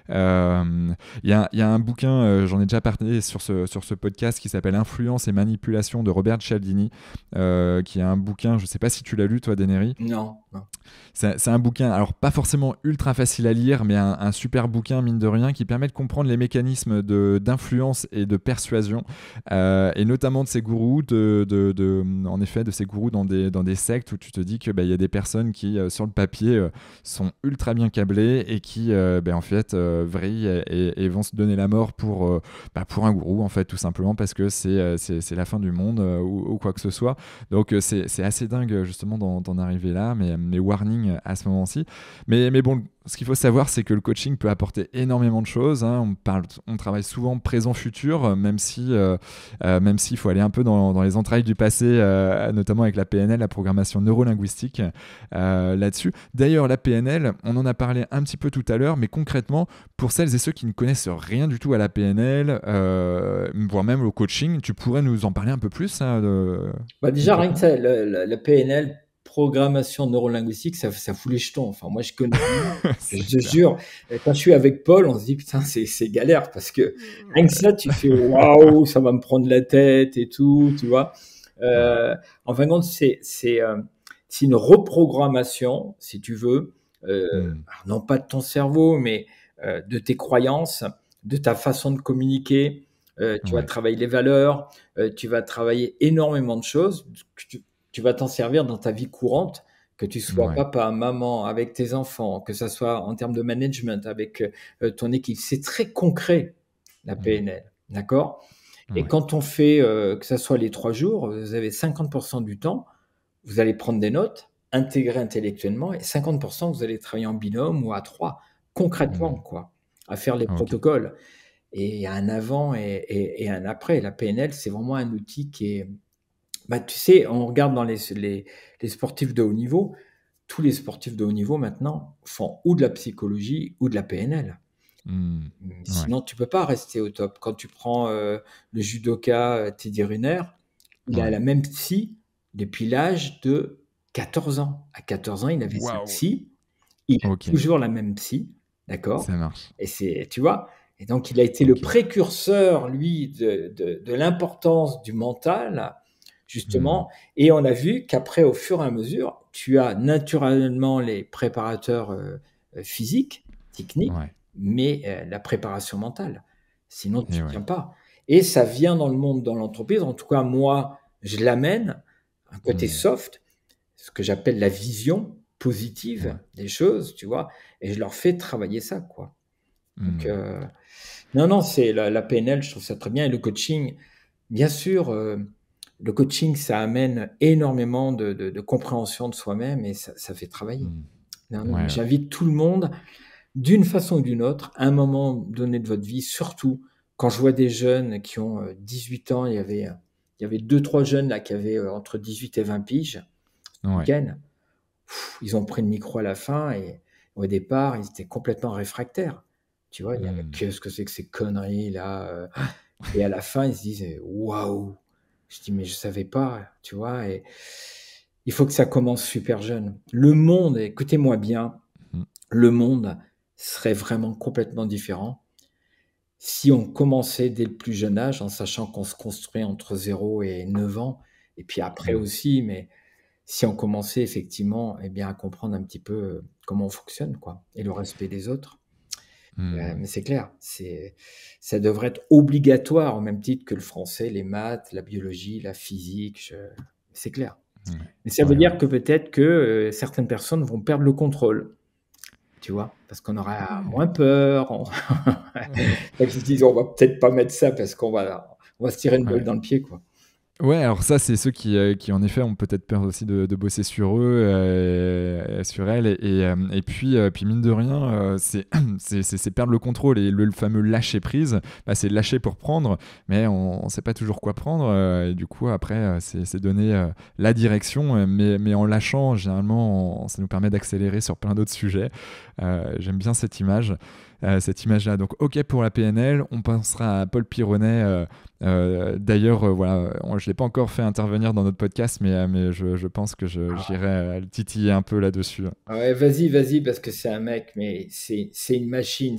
Il y a un bouquin, j'en ai déjà parlé sur ce podcast, qui s'appelle Influence et manipulation de Robert Cialdini, qui est un bouquin, je sais pas si tu l'as lu toi, Deneri. Non, non. C'est un bouquin, alors pas forcément ultra facile à lire, mais un super bouquin, mine de rien, qui permet de comprendre les mécanismes d'influence et de persuasion, et notamment de ces gourous, en effet, de ces gourous dans des sectes où tu te dis que bah, y a des personnes qui, sur le papier, sont ultra bien câblées, et qui, en fait, vrillent et vont se donner la mort pour un gourou, en fait, tout simplement parce que c'est la fin du monde, ou quoi que ce soit. Donc c'est assez dingue justement d'en arriver là, mais warning à ce moment-ci. Mais bon, ce qu'il faut savoir, c'est que le coaching peut apporter énormément de choses, hein. On travaille souvent présent-futur, même s'il faut aller un peu dans les entrailles du passé, notamment avec la PNL, la programmation neurolinguistique, là-dessus. D'ailleurs, la PNL, on en a parlé un petit peu tout à l'heure, mais concrètement, pour celles et ceux qui ne connaissent rien du tout à la PNL, voire même au coaching, tu pourrais nous en parler un peu plus, hein, Bah, déjà, rien que concrètement? ça, la PNL, programmation neurolinguistique, ça fout les jetons. Enfin, moi, je connais rien, je C'est te clair. jure. Quand je suis avec Paul, on se dit: «Putain, c'est galère», parce que rien que ça, tu fais: «Waouh, ça va me prendre la tête et tout», tu vois? Ouais. En fin de compte, c'est une reprogrammation, si tu veux, Hmm. alors non pas de ton cerveau, mais de tes croyances, de ta façon de communiquer. Tu vas Ouais. travailler les valeurs, tu vas travailler énormément de choses. Tu vas t'en servir dans ta vie courante, que tu sois Ouais. papa, maman, avec tes enfants, que ça soit en termes de management, avec ton équipe. C'est très concret, la Hmm. PNL, d'accord? Et Ouais. quand on fait, que ça soit les 3 jours, vous avez 50 du temps, vous allez prendre des notes, intégrer intellectuellement, et 50 vous allez travailler en binôme ou à 3, concrètement, Hmm. quoi, à faire les Ok. protocoles. Et il y a un avant et un après. La PNL, c'est vraiment un outil qui est, bah, tu sais, on regarde dans les sportifs de haut niveau, tous les sportifs de haut niveau maintenant font ou de la psychologie ou de la PNL. Hmm. Ouais. Sinon tu peux pas rester au top. Quand tu prends, le judoka, Teddy Riner, il a Ouais. la même psy depuis l'âge de 14 ans. À 14 ans, il avait sa Waouh. psy, il a Ok. toujours la même psy, d'accord? Ça marche. Et tu vois? Et donc il a été le Ok. précurseur, lui, de l'importance du mental, Hmm. justement. Et on a vu qu'après, au fur et à mesure, tu as naturellement les préparateurs, physiques, techniques, Ouais. mais la préparation mentale. Sinon, tu Et ne ouais. tiens pas. Et ça vient dans le monde, dans l'entreprise. En tout cas, moi, je l'amène, un côté Hmm. soft, ce que j'appelle la vision Ouais. positive des choses, tu vois? Et je leur fais travailler ça, quoi. Donc, Hmm. non, non, c'est la PNL, je trouve ça très bien, et le coaching, bien sûr, le coaching, ça amène énormément de compréhension de soi-même, et ça fait travailler. Hmm. Non, non, Ouais. mais Ouais. j'invite tout le monde. d'une façon ou d'une autre, à un moment donné de votre vie, surtout quand je vois des jeunes qui ont 18 ans, il y avait deux, trois jeunes là qui avaient entre 18 et 20 piges, ce Ouais. week-end. Ils ont pris le micro à la fin et au départ, ils étaient complètement réfractaires. Tu vois, il y avait Hmm. qu'est-ce que c'est que ces conneries là et à la fin, ils se disent waouh. Je dis mais je savais pas, tu vois. Et il faut que ça commence super jeune. Le monde, écoutez-moi bien, Hmm. le monde serait vraiment complètement différent si on commençait dès le plus jeune âge, en sachant qu'on se construit entre 0 et 9 ans, et puis après Hmm. aussi, mais si on commençait effectivement, eh bien, à comprendre un petit peu comment on fonctionne, quoi, et le respect des autres. Hmm. Mais c'est clair, ça devrait être obligatoire au même titre que le français, les maths, la biologie, la physique. C'est clair. Ouais. Mais ça veut Ouais, ouais. dire que peut-être que certaines personnes vont perdre le contrôle, tu vois, parce qu'on aura Ouais. moins peur. Ils se disent, on va peut-être pas mettre ça parce qu'on va se tirer une balle Ouais. dans le pied, quoi. Ouais, alors ça, c'est ceux qui en effet ont peut-être peur aussi de bosser sur eux, sur elles, et puis mine de rien, c'est perdre le contrôle et le fameux lâcher prise, bah, c'est lâcher pour prendre, mais on ne sait pas toujours quoi prendre, et du coup après c'est donner la direction, mais en lâchant, généralement, ça nous permet d'accélérer sur plein d'autres sujets. J'aime bien cette image. Cette image-là. Donc, ok pour la PNL, on pensera à Paul Pironnet. D'ailleurs, voilà, je ne l'ai pas encore fait intervenir dans notre podcast, mais je pense que j'irai le titiller un peu là-dessus. Ouais, vas-y, vas-y, parce que c'est un mec, mais c'est une machine.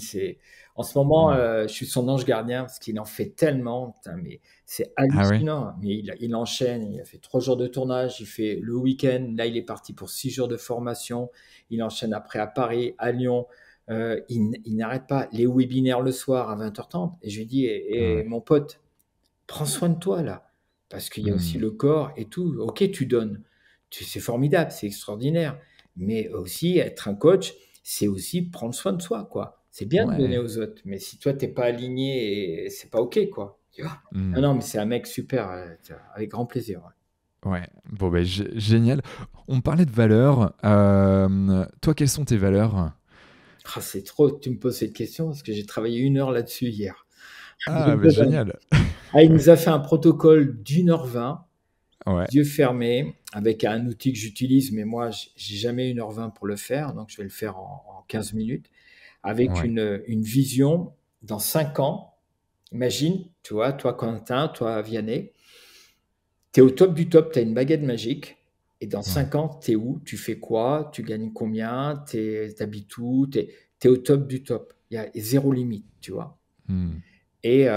En ce moment, Mm. je suis son ange gardien parce qu'il en fait tellement. Putain, mais c'est Ah ouais? hallucinant. Mais il enchaîne. Il a fait 3 jours de tournage. Il fait le week-end. Là, il est parti pour 6 jours de formation. Il enchaîne après à Paris, à Lyon. Il n'arrête pas. Les webinaires le soir à 20h30. Et je lui dis, Ouais. mon pote, prends soin de toi là, parce qu'il y a aussi Mm. le corps et tout. Ok, tu donnes, c'est formidable, c'est extraordinaire, mais aussi être un coach, c'est aussi prendre soin de soi, quoi. C'est bien de donner Ouais. aux autres, mais si toi t'es pas aligné, c'est pas ok, quoi. Tu vois. Non, Mm. non, mais c'est un mec super, avec grand plaisir. Ouais. Ouais. Bon, bah, génial. On parlait de valeurs. Toi, quelles sont tes valeurs? Ah, c'est trop, que tu me poses cette question parce que j'ai travaillé 1 heure là-dessus hier. Ah, bah, génial. Il nous a fait un protocole d'1h20. Ouais. Yeux fermés, avec un outil que j'utilise, mais moi, j'ai jamais 1h20 pour le faire, donc je vais le faire en 15 minutes, avec Ouais. une vision dans 5 ans. Imagine, tu vois, toi, Quentin, toi, Vianney, tu es au top du top, tu as une baguette magique, et dans Ouais. 5 ans, tu es où? Tu fais quoi? Tu gagnes combien? Tu habites où? Tu es au top du top. Il y a zéro limite, tu vois. Mm. Et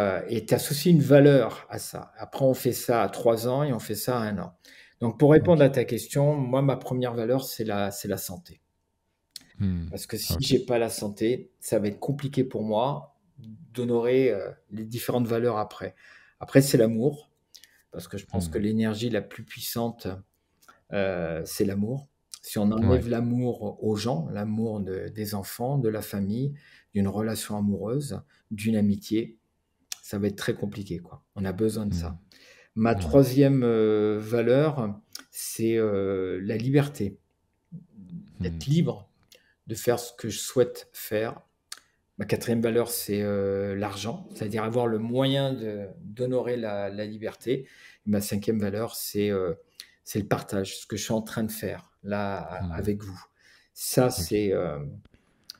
tu associes une valeur à ça. Après, on fait ça à 3 ans et on fait ça à 1 an. Donc, pour répondre Ok. à ta question, moi, ma première valeur, c'est la santé. Mm. Parce que si Ok. j'ai pas la santé, ça va être compliqué pour moi d'honorer les différentes valeurs après. Après, c'est l'amour, parce que je pense que Mm. l'énergie la plus puissante, c'est l'amour. Si on Ouais. enlève l'amour aux gens, l'amour des enfants, de la famille, d'une relation amoureuse, d'une amitié, ça va être très compliqué, quoi. On a besoin de Mm. ça. Ma Ouais. troisième valeur, c'est la liberté, Mm. d'être libre de faire ce que je souhaite faire. Ma quatrième valeur, c'est l'argent, c'est-à-dire avoir le moyen d'honorer la liberté. Ma cinquième valeur, c'est le partage, ce que je suis en train de faire là Mm. avec vous. Ça, Ok.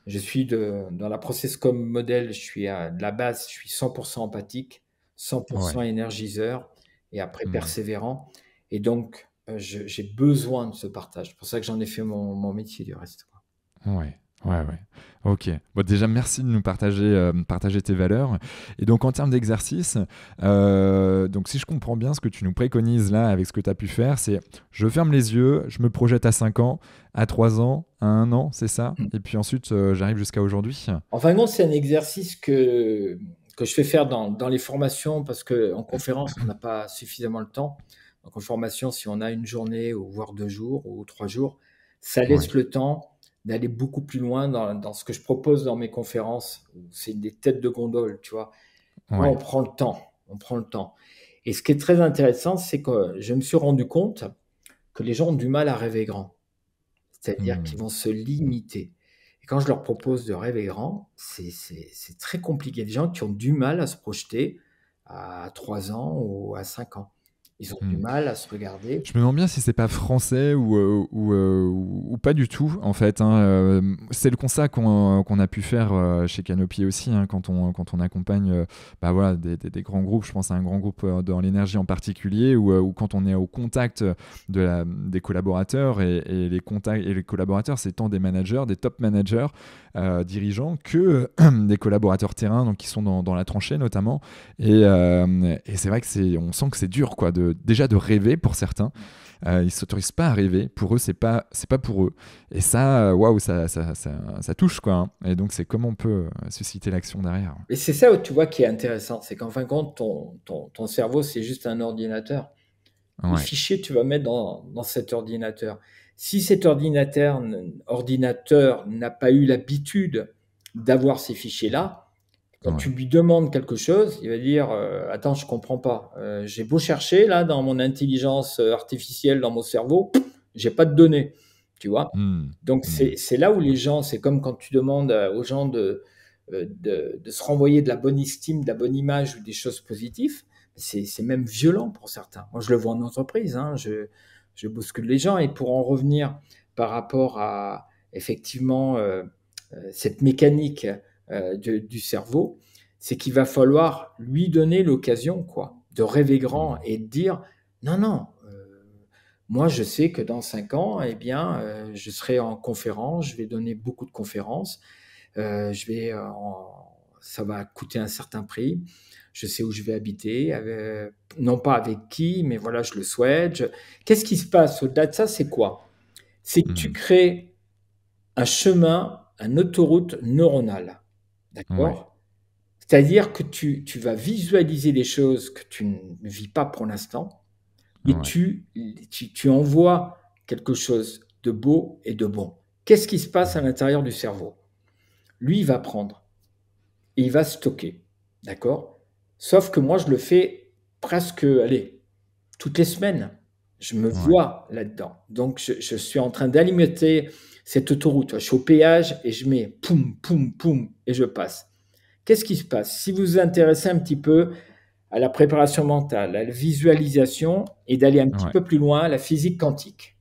je suis dans la process comme modèle, de la base, je suis 100% empathique, 100% Ouais. énergiseur et après Mm. persévérant. Et donc, j'ai besoin de ce partage. C'est pour ça que j'en ai fait mon métier du reste, quoi. Ouais, ouais, ouais. Ok. Bon, déjà, merci de nous partager tes valeurs. Et donc, en termes d'exercice, donc si je comprends bien, ce que tu nous préconises là, avec ce que tu as pu faire, c'est je ferme les yeux, je me projette à 5 ans, à 3 ans, à 1 an, c'est ça? Et puis ensuite, j'arrive jusqu'à aujourd'hui. En fin de compte, c'est un exercice que je fais faire dans les formations parce qu'en conférence, on n'a pas suffisamment le temps. Donc en formation, si on a une journée ou voire 2 jours ou 3 jours, ça laisse Ouais, le temps d'aller beaucoup plus loin dans ce que je propose dans mes conférences. C'est des têtes de gondole, tu vois. Là, on ouais. prend le temps, on prend le temps. Et ce qui est très intéressant, c'est que je me suis rendu compte que les gens ont du mal à rêver grand. C'est-à-dire qu'ils Hmm. vont se limiter. Et quand je leur propose de rêver grand, c'est très compliqué. Il y a des gens qui ont du mal à se projeter à 3 ans ou à 5 ans. Ils ont du Hmm. mal à se regarder. Je me demande bien si c'est pas français ou pas du tout, en fait, hein. C'est le constat qu'on a pu faire chez Canopy aussi, hein, quand on accompagne bah voilà, des grands groupes. Je pense à un grand groupe dans l'énergie en particulier, ou quand on est au contact des collaborateurs, et les contacts, et les collaborateurs, c'est tant des managers, des top managers, dirigeants, que des collaborateurs terrain, donc qui sont dans la tranchée notamment. Et c'est vrai que on sent que c'est dur, quoi, déjà de rêver pour certains. Ils s'autorisent pas à rêver. Pour eux, c'est pas pour eux. Et ça, waouh, ça touche, quoi, hein. Et donc, c'est comment on peut susciter l'action derrière. Et c'est ça, tu vois, qui est intéressant. C'est qu'en fin de compte, ton cerveau, c'est juste un ordinateur. Les Ouais, fichiers, tu vas mettre dans cet ordinateur. Si cet ordinateur n'a pas eu l'habitude d'avoir ces fichiers-là, quand tu ouais, lui demandes quelque chose, il va dire attends, je comprends pas. J'ai beau chercher là dans mon intelligence artificielle, dans mon cerveau, j'ai pas de données, tu vois. hmm, Donc hmm, c'est là où les gens, c'est comme quand tu demandes aux gens de se renvoyer de la bonne estime, de la bonne image ou des choses positives. C'est même violent pour certains. Moi, je le vois en entreprise, hein, je bouscule les gens. Et pour en revenir par rapport à effectivement cette mécanique du cerveau, c'est qu'il va falloir lui donner l'occasion, quoi, de rêver grand hmm, et de dire non, non. Moi, je sais que dans 5 ans, eh bien, je serai en conférence, je vais donner beaucoup de conférences, je vais, ça va coûter un certain prix. Je sais où je vais habiter, non pas avec qui, mais voilà, je le souhaite. Qu'est-ce qui se passe au-delà de ça? C'est quoi? C'est que tu hmm. crées un chemin, une autoroute neuronale. Ouais, D'accord? C'est-à-dire que tu vas visualiser des choses que tu ne vis pas pour l'instant et ouais, tu envoies quelque chose de beau et de bon. Qu'est-ce qui se passe à l'intérieur du cerveau? Lui, il va prendre et il va stocker. D'accord? Sauf que moi, je le fais presque, allez, toutes les semaines. Je me ouais. vois là-dedans. Donc, je suis en train d'alimenter cette autoroute. Je suis au péage et je mets poum, poum, poum et je passe. Qu'est-ce qui se passe? Si vous vous intéressez un petit peu à la préparation mentale, à la visualisation et d'aller un petit Ouais, peu plus loin, à la physique quantique,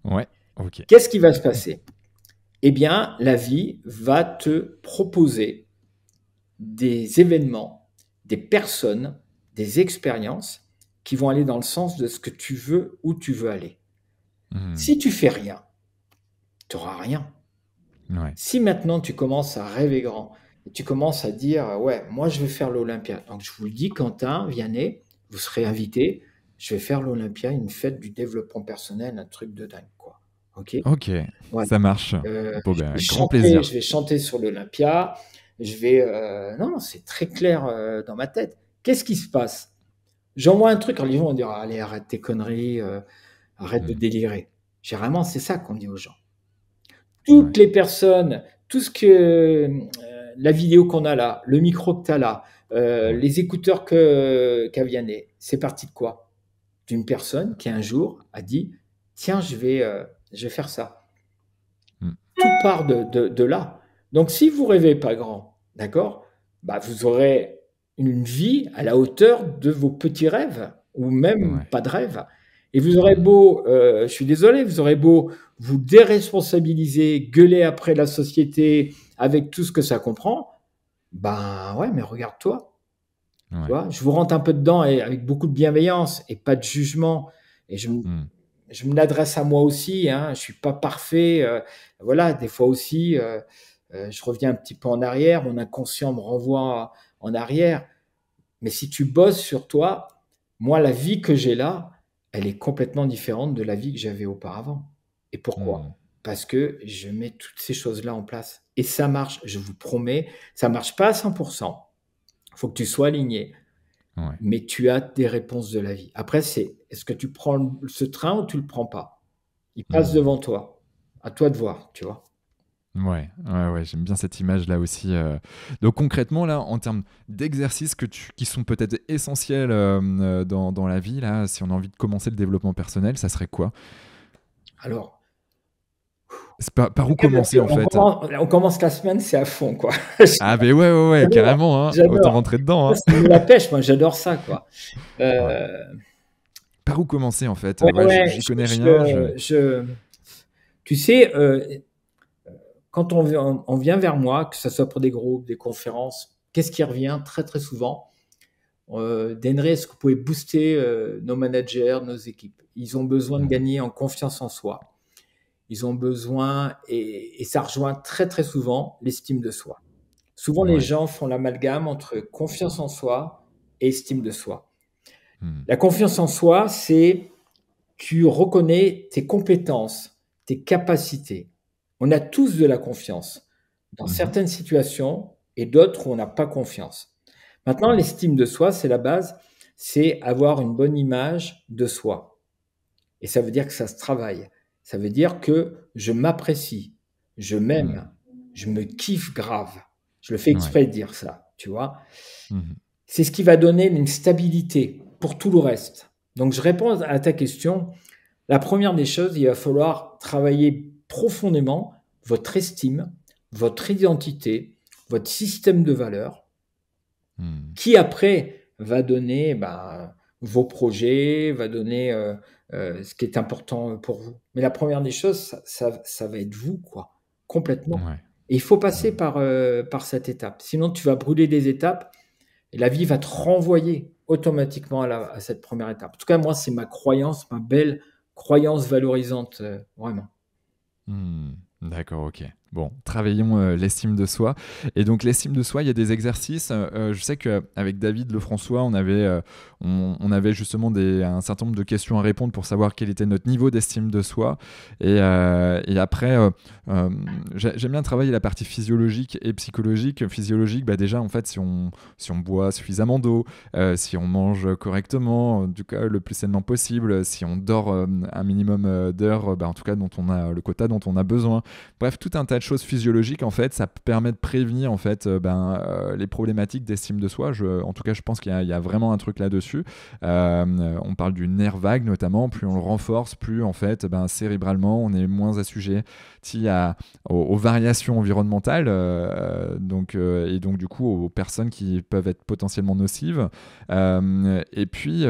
ouais, ok. qu'est-ce qui va se passer? Eh bien, la vie va te proposer des événements, des personnes, des expériences qui vont aller dans le sens de ce que tu veux, où tu veux aller. Hmm, Si tu fais rien, tu n'auras rien. ouais, Si maintenant tu commences à rêver grand, et tu commences à dire, ouais, moi je vais faire l'Olympia. Donc je vous le dis, Quentin, Vianney, vous serez invité. Je vais faire l'Olympia, une fête du développement personnel, un truc de dingue, quoi. Ok. ok, Voilà. ça marche. Bon, ben, grand Je plaisir. vais chanter sur l'Olympia. Je vais. Non, c'est très clair dans ma tête. Qu'est-ce qui se passe? J'envoie un truc, alors les gens vont dire, allez, arrête tes conneries, arrête de Hmm, délirer. Généralement, c'est ça qu'on dit aux gens. ouais, Toutes les personnes, tout ce que la vidéo qu'on a là, le micro que tu as là, ouais, les écouteurs qu'a Vianney, c'est parti de quoi? D'une personne qui un jour a dit tiens, je vais faire ça. hmm, Tout part de là. Donc si vous rêvez pas grand, d'accord, bah, vous aurez une vie à la hauteur de vos petits rêves ou même ouais, pas de rêve. Et vous aurez hmm, beau, je suis désolé, vous aurez beau vous déresponsabiliser, gueuler après la société avec tout ce que ça comprend, ben ouais, mais regarde-toi, tu ouais, vois, je vous rentre un peu dedans et avec beaucoup de bienveillance et pas de jugement. Et hmm, je me l'adresse à moi aussi, hein, je suis pas parfait, voilà, des fois aussi, je reviens un petit peu en arrière, mon inconscient me renvoie en arrière. Mais si tu bosses sur toi, moi, la vie que j'ai là, elle est complètement différente de la vie que j'avais auparavant. Et hmm, pourquoi? Parce que je mets toutes ces choses-là en place. Et ça marche, je vous promets, ça marche pas à 100%. Il faut que tu sois aligné, ouais, mais tu as des réponses de la vie. Après, c'est est-ce que tu prends ce train ou tu le prends pas? Il passe hmm. devant toi. À toi de voir, tu vois. Ouais, ouais, ouais, j'aime bien cette image-là aussi. Donc concrètement, là, en termes d'exercices qui sont peut-être essentiels dans la vie, là, si on a envie de commencer le développement personnel, ça serait quoi? Alors, C'est par où commencer en fait? On commence la semaine, c'est à fond, quoi. Ah ben ouais, J'adore, carrément, hein. Autant j'adore. rentrer dedans, Moi, hein. ça me met la pêche, moi, j'adore ça, quoi. Ouais. Euh, Par où commencer en fait? ouais, Ouais, ouais, j'y connais rien, tu sais, quand on vient vers moi, que ce soit pour des groupes, des conférences, qu'est-ce qui revient très, très souvent? Denry, est-ce que vous pouvez booster nos managers, nos équipes? Ils ont besoin de Mmh. gagner en confiance en soi. Ils ont besoin, et ça rejoint très, très souvent l'estime de soi. Souvent, les Ouais. gens font l'amalgame entre confiance en soi et estime de soi. Mmh. La confiance en soi, c'est tu reconnais tes compétences, tes capacités. On a tous de la confiance dans Mmh. certaines situations et d'autres où on n'a pas confiance. Maintenant, Ouais. l'estime de soi, c'est la base, c'est avoir une bonne image de soi. Et ça veut dire que ça se travaille. Ça veut dire que je m'apprécie, je Mmh. m'aime, je me kiffe grave. Je le fais Ouais. exprès de dire ça, tu vois. Mmh. C'est ce qui va donner une stabilité pour tout le reste. Donc, je réponds à ta question. La première des choses, il va falloir travailler profondément votre estime, votre identité, votre système de valeurs, Mmh. qui après va donner vos projets, va donner ce qui est important pour vous. Mais la première des choses, ça va être vous, quoi, complètement. Ouais. Et il faut passer Mmh. par cette étape. Sinon, tu vas brûler des étapes et la vie va te renvoyer automatiquement à cette première étape. En tout cas, moi, c'est ma croyance, ma belle croyance valorisante, vraiment. Mmh. D'accord, OK. Bon, travaillons, l'estime de soi et donc l'estime de soi, il y a des exercices, je sais qu'avec David Lefrançois, on avait justement un certain nombre de questions à répondre pour savoir quel était notre niveau d'estime de soi et après, j'aime bien travailler la partie physiologique et psychologique. Physiologique, bah, déjà, en fait, si on boit suffisamment d'eau, si on mange correctement, en tout cas le plus sainement possible, si on dort, un minimum, d'heures, bah, en tout cas dont on a le quota dont on a besoin. Bref, tout un tas de choses physiologiques, en fait, ça permet de prévenir en fait, les problématiques d'estime de soi. En tout cas, je pense qu'il y a vraiment un truc là-dessus. On parle du nerf vague notamment. Plus on le renforce, plus en fait, cérébralement, on est moins assujetti aux variations environnementales, et donc du coup aux personnes qui peuvent être potentiellement nocives. Et puis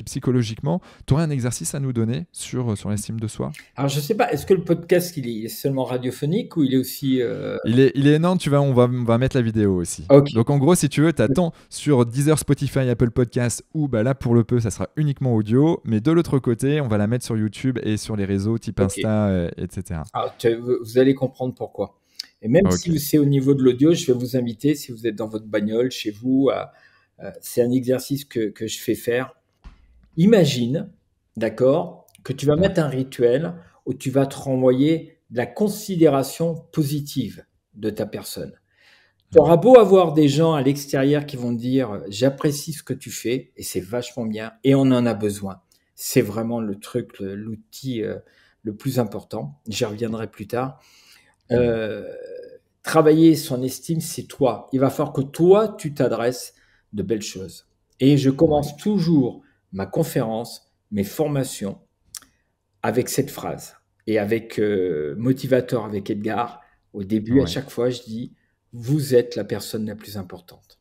psychologiquement, tu aurais un exercice à nous donner sur l'estime de soi? Alors, je ne sais pas, est-ce que le podcast, il est seulement radiophonique ou il est aussi... Il est énorme, tu vois, on va mettre la vidéo aussi. Ok, Donc en gros, si tu veux, t'attends sur Deezer, Spotify, Apple Podcasts, ou bah là pour le peu, ça sera uniquement audio, mais de l'autre côté, on va la mettre sur YouTube et sur les réseaux type ok. Insta, etc. Alors, vous allez comprendre pourquoi. Et même Ok. si c'est au niveau de l'audio, je vais vous inviter, si vous êtes dans votre bagnole, chez vous, c'est un exercice que je fais faire. Imagine, d'accord, que tu vas Ouais. mettre un rituel où tu vas te renvoyer de la considération positive de ta personne. Tu auras Ouais. beau avoir des gens à l'extérieur qui vont te dire j'apprécie ce que tu fais et c'est vachement bien et on en a besoin. C'est vraiment le truc, l'outil le plus important. J'y reviendrai plus tard. Hmm. Euh, Travailler son estime, c'est toi. Il va falloir que toi, tu t'adresses de belles choses. Et je Ouais. commence toujours ma conférence, mes formations avec cette phrase. Et avec Motivateur, avec Edgar, au début, à Ouais. chaque fois, je dis, vous êtes la personne la plus importante.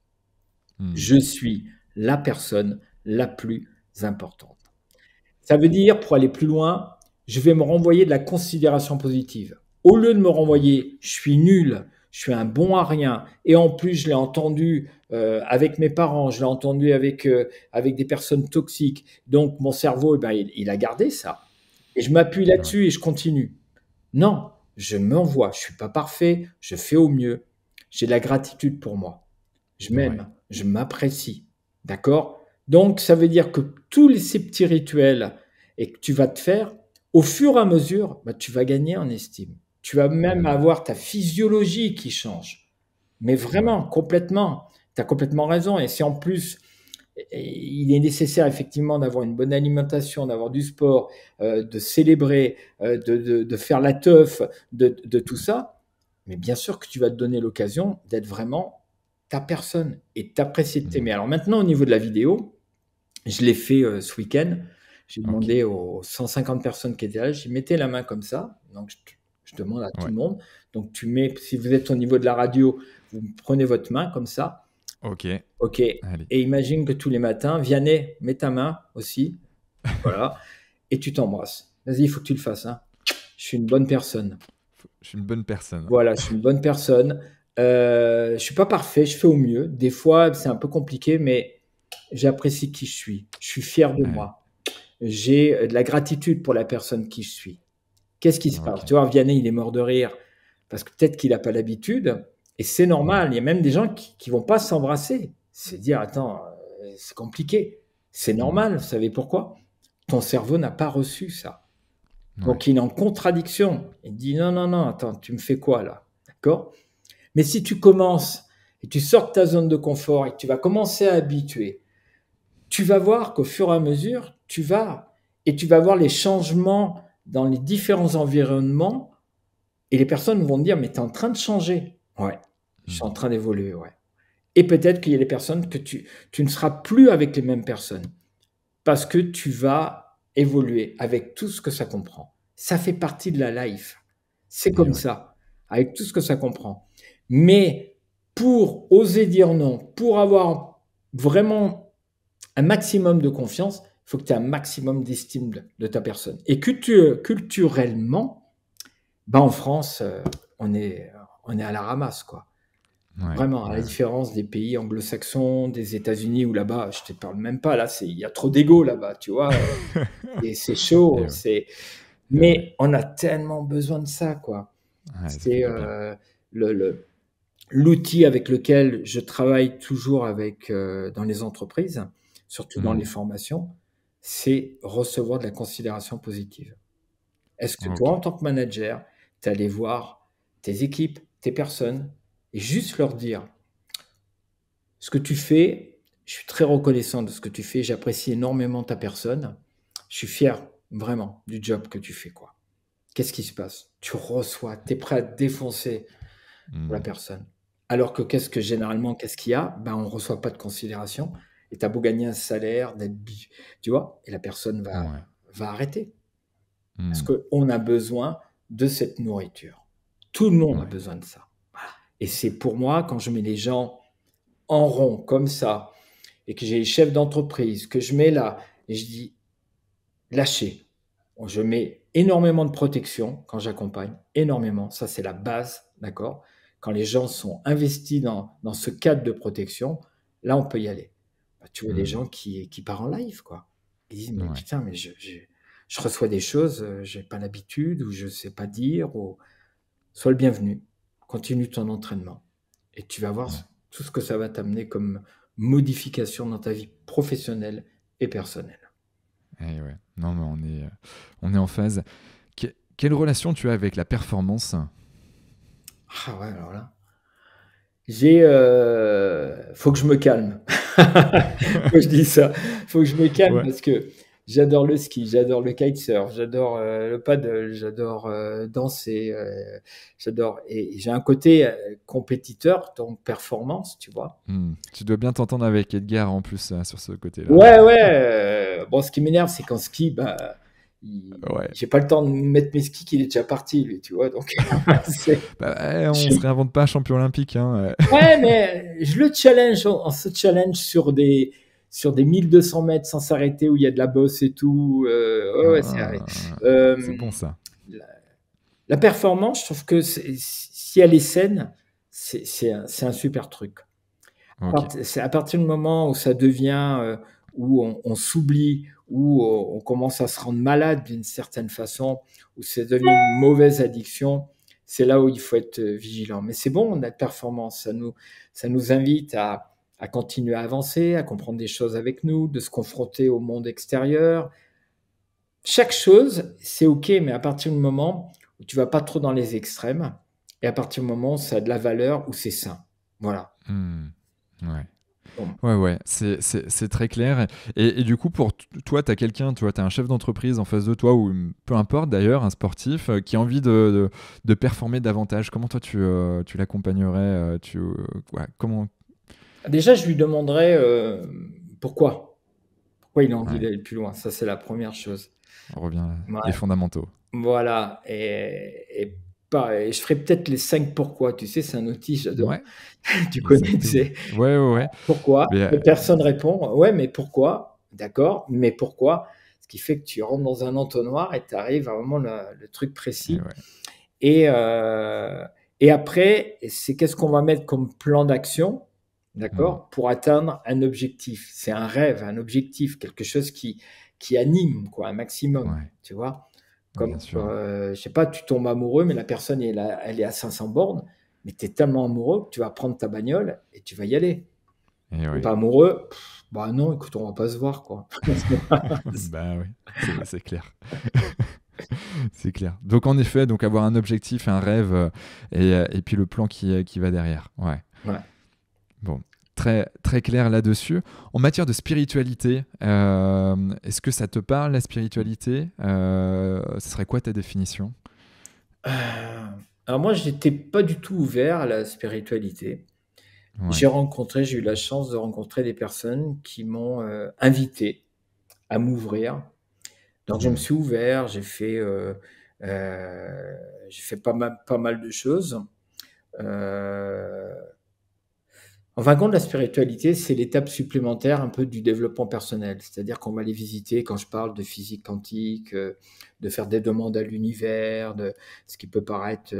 Hmm. Je suis la personne la plus importante. Ça veut dire, pour aller plus loin, je vais me renvoyer de la considération positive. Au lieu de me renvoyer, je suis nul, je suis un bon à rien, et en plus, je l'ai entendu avec mes parents, je l'ai entendu avec des personnes toxiques, donc mon cerveau, il a gardé ça. Et je m'appuie Ouais. là-dessus et je continue. Non, je m'envoie, je suis pas parfait, je fais au mieux, j'ai de la gratitude pour moi, je Ouais. m'aime, je m'apprécie, d'accord? Donc ça veut dire que ces petits rituels et que tu vas te faire, au fur et à mesure, tu vas gagner en estime. Tu vas même Hmm. avoir ta physiologie qui change. Mais Ouais. vraiment, complètement. Tu as complètement raison. Et si en plus, il est nécessaire effectivement d'avoir une bonne alimentation, d'avoir du sport, de célébrer, de faire la teuf, de tout ça, mais bien sûr que tu vas te donner l'occasion d'être vraiment ta personne et de t'apprécier, de Hmm. t'aimer. Alors maintenant, au niveau de la vidéo, je l'ai fait ce week-end. J'ai Ok. demandé aux 150 personnes qui étaient là, j'ai mettez la main comme ça. Donc, Je demande à tout Ouais. le monde. Donc, si vous êtes au niveau de la radio, vous prenez votre main comme ça. Ok. OK. Et Allez. imagine que tous les matins, Vianney, mets ta main aussi. Voilà. Et tu t'embrasses. Vas-y, il faut que tu le fasses, hein. Je suis une bonne personne. Je suis une bonne personne. Voilà, je suis une bonne personne. Je suis pas parfait, je fais au mieux. Des fois, c'est un peu compliqué, mais j'apprécie qui je suis. Je suis fier de Ouais. moi. J'ai de la gratitude pour la personne qui je suis. Qu'est-ce qui se passe? Ok. Tu vois, Vianney, il est mort de rire parce que peut-être qu'il n'a pas l'habitude. Et c'est normal. Il y a même des gens qui vont pas s'embrasser. C'est dire, attends, c'est compliqué. C'est Mm. normal. Vous savez pourquoi? Ton cerveau n'a pas reçu ça. Ouais. Donc, il est en contradiction. Il dit, non, non, non, attends, tu me fais quoi là? D'accord? Mais si tu commences et tu sors de ta zone de confort et que tu vas commencer à habituer, tu vas voir qu'au fur et à mesure, tu vas voir les changements dans les différents environnements et les personnes vont te dire, mais tu es en train de changer. Ouais, je suis Mm. en train d'évoluer, ouais. Et peut-être qu'il y a des personnes que tu ne seras plus avec les mêmes personnes parce que tu vas évoluer avec tout ce que ça comprend. Ça fait partie de la life. C'est Et comme ouais. ça, avec tout ce que ça comprend. Mais pour oser dire non, pour avoir vraiment un maximum de confiance, il faut que tu aies un maximum d'estime de ta personne. Et culturellement, bah en France, on est à la ramasse, quoi. Ouais. Vraiment, à la Ouais. différence des pays anglo-saxons, des États-Unis, où là-bas, je te parle même pas, là, il y a trop d'ego là-bas, tu vois, et c'est chaud, Et ouais. Et ouais. mais on a tellement besoin de ça, quoi. Ouais, ça fait C'est du bien. le, le- l'outil avec lequel je travaille toujours dans les entreprises, surtout dans les Mm. formations, c'est recevoir de la considération positive. Est-ce que Ok. toi, en tant que manager, tu es allé voir tes équipes, tes personnes, et juste leur dire, ce que tu fais, je suis très reconnaissant de ce que tu fais, j'apprécie énormément ta personne, je suis fier vraiment du job que tu fais, quoi. Qu'est-ce qui se passe? Tu reçois, tu es prêt à te défoncer pour la Mm. personne. Alors que généralement, qu'est-ce qu'il y a? Ben, on ne reçoit pas de considération et tu as beau gagner un salaire, tu vois? Et la personne Ouais. va arrêter parce Mm. qu'on a besoin de cette nourriture. Tout le monde a Ouais. besoin de ça. Et c'est pour moi, quand je mets les gens en rond comme ça et que j'ai les chefs d'entreprise, que je mets là et je dis lâchez. Je mets énormément de protection quand j'accompagne, énormément. Ça, c'est la base, d'accord? Quand les gens sont investis dans ce cadre de protection, là, on peut y aller. Bah, tu vois des Mm. gens qui partent en live, quoi. Ils disent, mais Ouais. putain, mais je reçois des choses, j'ai pas l'habitude, ou je sais pas dire, ou sois le bienvenu. Continue ton entraînement. Et tu vas voir Ouais. tout ce que ça va t'amener comme modification dans ta vie professionnelle et personnelle. Et ouais. Non, mais on est en phase. Quelle relation tu as avec la performance? Ah ouais, alors là. Faut que je me calme. Faut que je dise ça. Faut que je me calme Ouais. parce que j'adore le ski, j'adore le kitesurf, j'adore le paddle, j'adore danser, et j'ai un côté compétiteur, donc performance, tu vois. Mm. Tu dois bien t'entendre avec Edgar en plus sur ce côté-là. Ouais, ouais. Bon, ce qui m'énerve, c'est qu'en ski, bah, Ouais. j'ai pas le temps de mettre mes skis, qu'il est déjà parti, lui, tu vois. Donc, Bah, on je- se réinvente pas champion olympique, hein. Ouais, mais je le challenge, on se challenge sur des 1200 mètres sans s'arrêter où il y a de la bosse et tout. Ouais, ouais, c'est vrai. Ah, c'est Euh, bon ça. la, la performance, je trouve que si elle est saine, c'est un super truc. Ok. C'est à partir du moment où ça devient, où on s'oublie, où on commence à se rendre malade d'une certaine façon, où ça devient une mauvaise addiction, c'est là où il faut être vigilant. Mais c'est bon, on a de performance, ça nous invite à continuer à avancer, à comprendre des choses avec nous, de se confronter au monde extérieur. Chaque chose, c'est OK, mais à partir du moment où tu vas pas trop dans les extrêmes, et à partir du moment où ça a de la valeur, où c'est sain. Voilà. Hmm. Ouais. Bon. Ouais, ouais, c'est très clair. Et du coup, pour toi, tu as quelqu'un, tu as un chef d'entreprise en face de toi, ou peu importe d'ailleurs, un sportif, qui a envie de performer davantage. Comment toi, tu l'accompagnerais ouais, comment... Déjà, je lui demanderais pourquoi. Pourquoi il a envie Ouais, d'aller plus loin. Ça, c'est la première chose. on revient Ouais, les fondamentaux. voilà. Et je ferai peut-être les 5 pourquoi. Tu sais, c'est un outil, j'adore. Ouais, Tu connais, tu exactement. sais. Ouais, ouais, ouais. Pourquoi? Mais, Et personne répond. Ouais, mais pourquoi? D'accord, mais pourquoi? Ce qui fait que tu rentres dans un entonnoir et tu arrives à vraiment le truc et précis. ouais. Et, et après, c'est qu'est-ce qu'on va mettre comme plan d'action, Hmm. d'accord, pour atteindre un objectif. C'est un rêve, un objectif, quelque chose qui anime, quoi, un maximum, Ouais, tu vois. bien Comme, sûr. je sais pas, tu tombes amoureux, mais la personne, elle est à 500 bornes, mais tu es tellement amoureux que tu vas prendre ta bagnole et tu vas y aller. Et Tu n'es ouais. pas amoureux, bah non, écoute, on va pas se voir, quoi. Bah oui, c'est clair. C'est clair. Donc en effet, donc avoir un objectif, un rêve et puis le plan qui va derrière. Ouais. Ouais. Bon, très, très clair là-dessus. En matière de spiritualité, est-ce que ça te parle, la spiritualité? Ce serait quoi ta définition? Alors moi, j'étais pas du tout ouvert à la spiritualité. Ouais. J'ai eu la chance de rencontrer des personnes qui m'ont invité à m'ouvrir. Donc je me Hmm. suis ouvert, j'ai fait pas mal de choses. Euh, En fin de compte, la spiritualité, c'est l'étape supplémentaire un peu du développement personnel. C'est-à-dire qu'on va les visiter quand je parle de physique quantique, de faire des demandes à l'univers, de ce qui peut paraître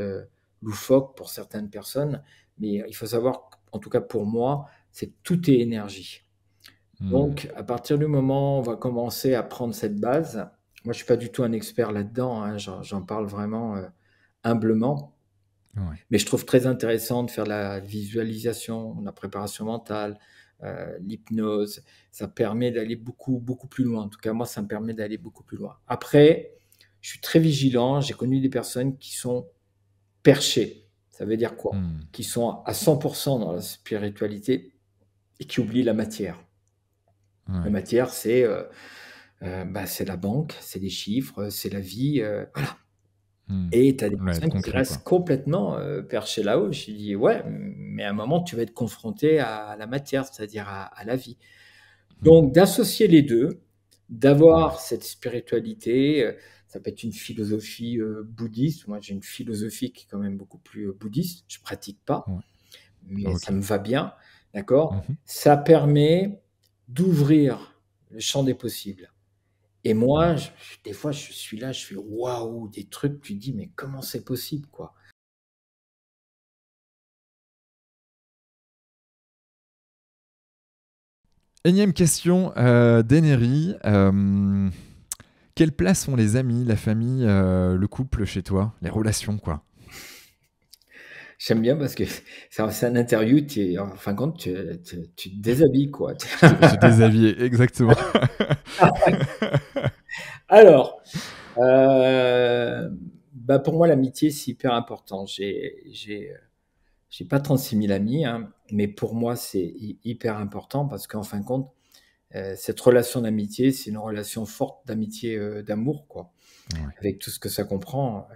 loufoque pour certaines personnes. Mais il faut savoir, en tout cas pour moi, c'est que tout est énergie. Hmm. Donc, à partir du moment où on va commencer à prendre cette base, moi je suis pas du tout un expert là-dedans, hein, j'en parle vraiment humblement. Ouais. Mais je trouve très intéressant de faire la visualisation, la préparation mentale, l'hypnose. Ça permet d'aller beaucoup, beaucoup plus loin. En tout cas, moi, ça me permet d'aller beaucoup plus loin. Après, je suis très vigilant. J'ai connu des personnes qui sont perchées. Ça veut dire quoi? Hmm. Qui sont à 100% dans la spiritualité et qui oublient la matière. La Ouais. matière, c'est la banque, c'est les chiffres, c'est la vie. Voilà. Hmm. Et tu as des Ouais, être personnes qui concret, quoi. restent complètement, perchées là-haut. Je dis: «Ouais, mais à un moment, tu vas être confronté à la matière, c'est-à-dire à la vie». Hmm. Donc d'associer les 2, Ouais. d'avoir cette spiritualité, ça peut être une philosophie, bouddhiste. Moi, j'ai une philosophie qui est quand même beaucoup plus, bouddhiste. Je pratique pas, Ouais. mais ça Ok. me va bien, d'accord? Mhm. Ça permet d'ouvrir le champ des possibles. Et moi, Ouais. des fois, je suis là, je fais: «Waouh!» des trucs, tu te dis: «Mais comment c'est possible, quoi?» Énième question d'Enery. Quelle place ont les amis, la famille, le couple chez toi, les relations, quoi? J'aime bien parce que c'est un interview, en fin de compte, tu te déshabilles, quoi. J'ai déshabillé, exactement. Alors, bah, pour moi, l'amitié, c'est hyper important. J'ai pas 36 000 amis, hein, mais pour moi, c'est hyper important parce qu'en fin de compte, cette relation d'amitié, c'est une relation forte d'amitié, d'amour, quoi, Ouais. avec tout ce que ça comprend.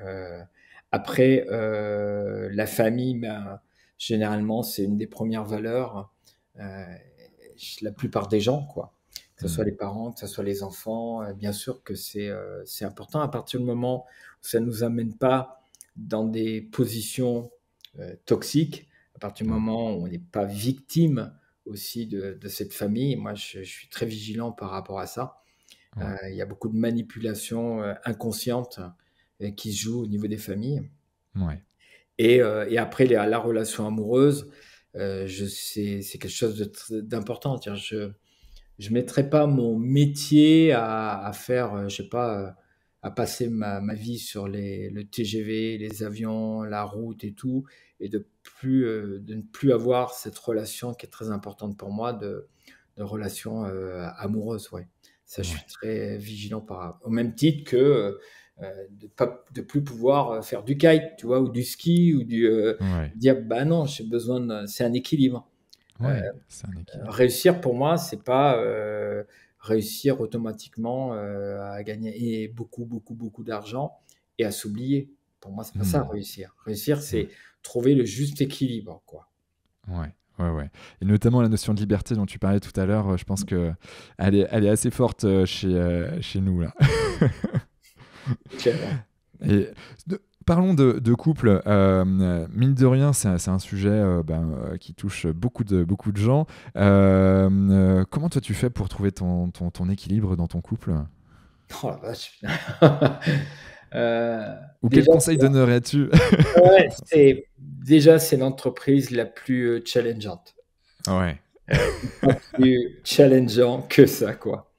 Après, la famille, ben, généralement, c'est une des premières valeurs, la plupart des gens, quoi. Que ce soit Hmm. les parents, que ce soit les enfants, bien sûr que c'est important à partir du moment où ça ne nous amène pas dans des positions toxiques, à partir du Ouais. moment où on n'est pas victime aussi de cette famille. Moi, je suis très vigilant par rapport à ça. Ouais. Il y a beaucoup de manipulations inconscientes qui se jouent au niveau des familles. Ouais. Et après, la relation amoureuse, c'est quelque chose d'important. Je mettrais pas mon métier à faire, je sais pas, à passer ma vie sur le TGV, les avions, la route et tout, et de ne plus avoir cette relation qui est très importante pour moi de relation amoureuse, ouais. Ça, je suis Ouais. très vigilant au même titre que de plus pouvoir faire du kite, tu vois, ou du ski, ou Ouais. dire bah non, c'est un équilibre. Ouais. C'est un équilibre. Réussir pour moi, c'est pas réussir automatiquement à gagner beaucoup, beaucoup, beaucoup d'argent et à s'oublier. Pour moi, c'est pas ça Hmm. réussir. Réussir, Ouais. c'est trouver le juste équilibre, quoi. Ouais. Ouais, ouais. Et notamment la notion de liberté dont tu parlais tout à l'heure, je pense que elle est assez forte chez nous là. Clairement. Et Parlons de couple. Mine de rien, c'est un sujet qui touche beaucoup de gens. Comment toi tu fais pour trouver ton équilibre dans ton couple? Oh la vache, putain. Ou quel Déjà, conseil donnerais-tu? ouais, c'est l'entreprise la plus challengeante. Ouais. Il y a pas plus challengeant que ça, quoi.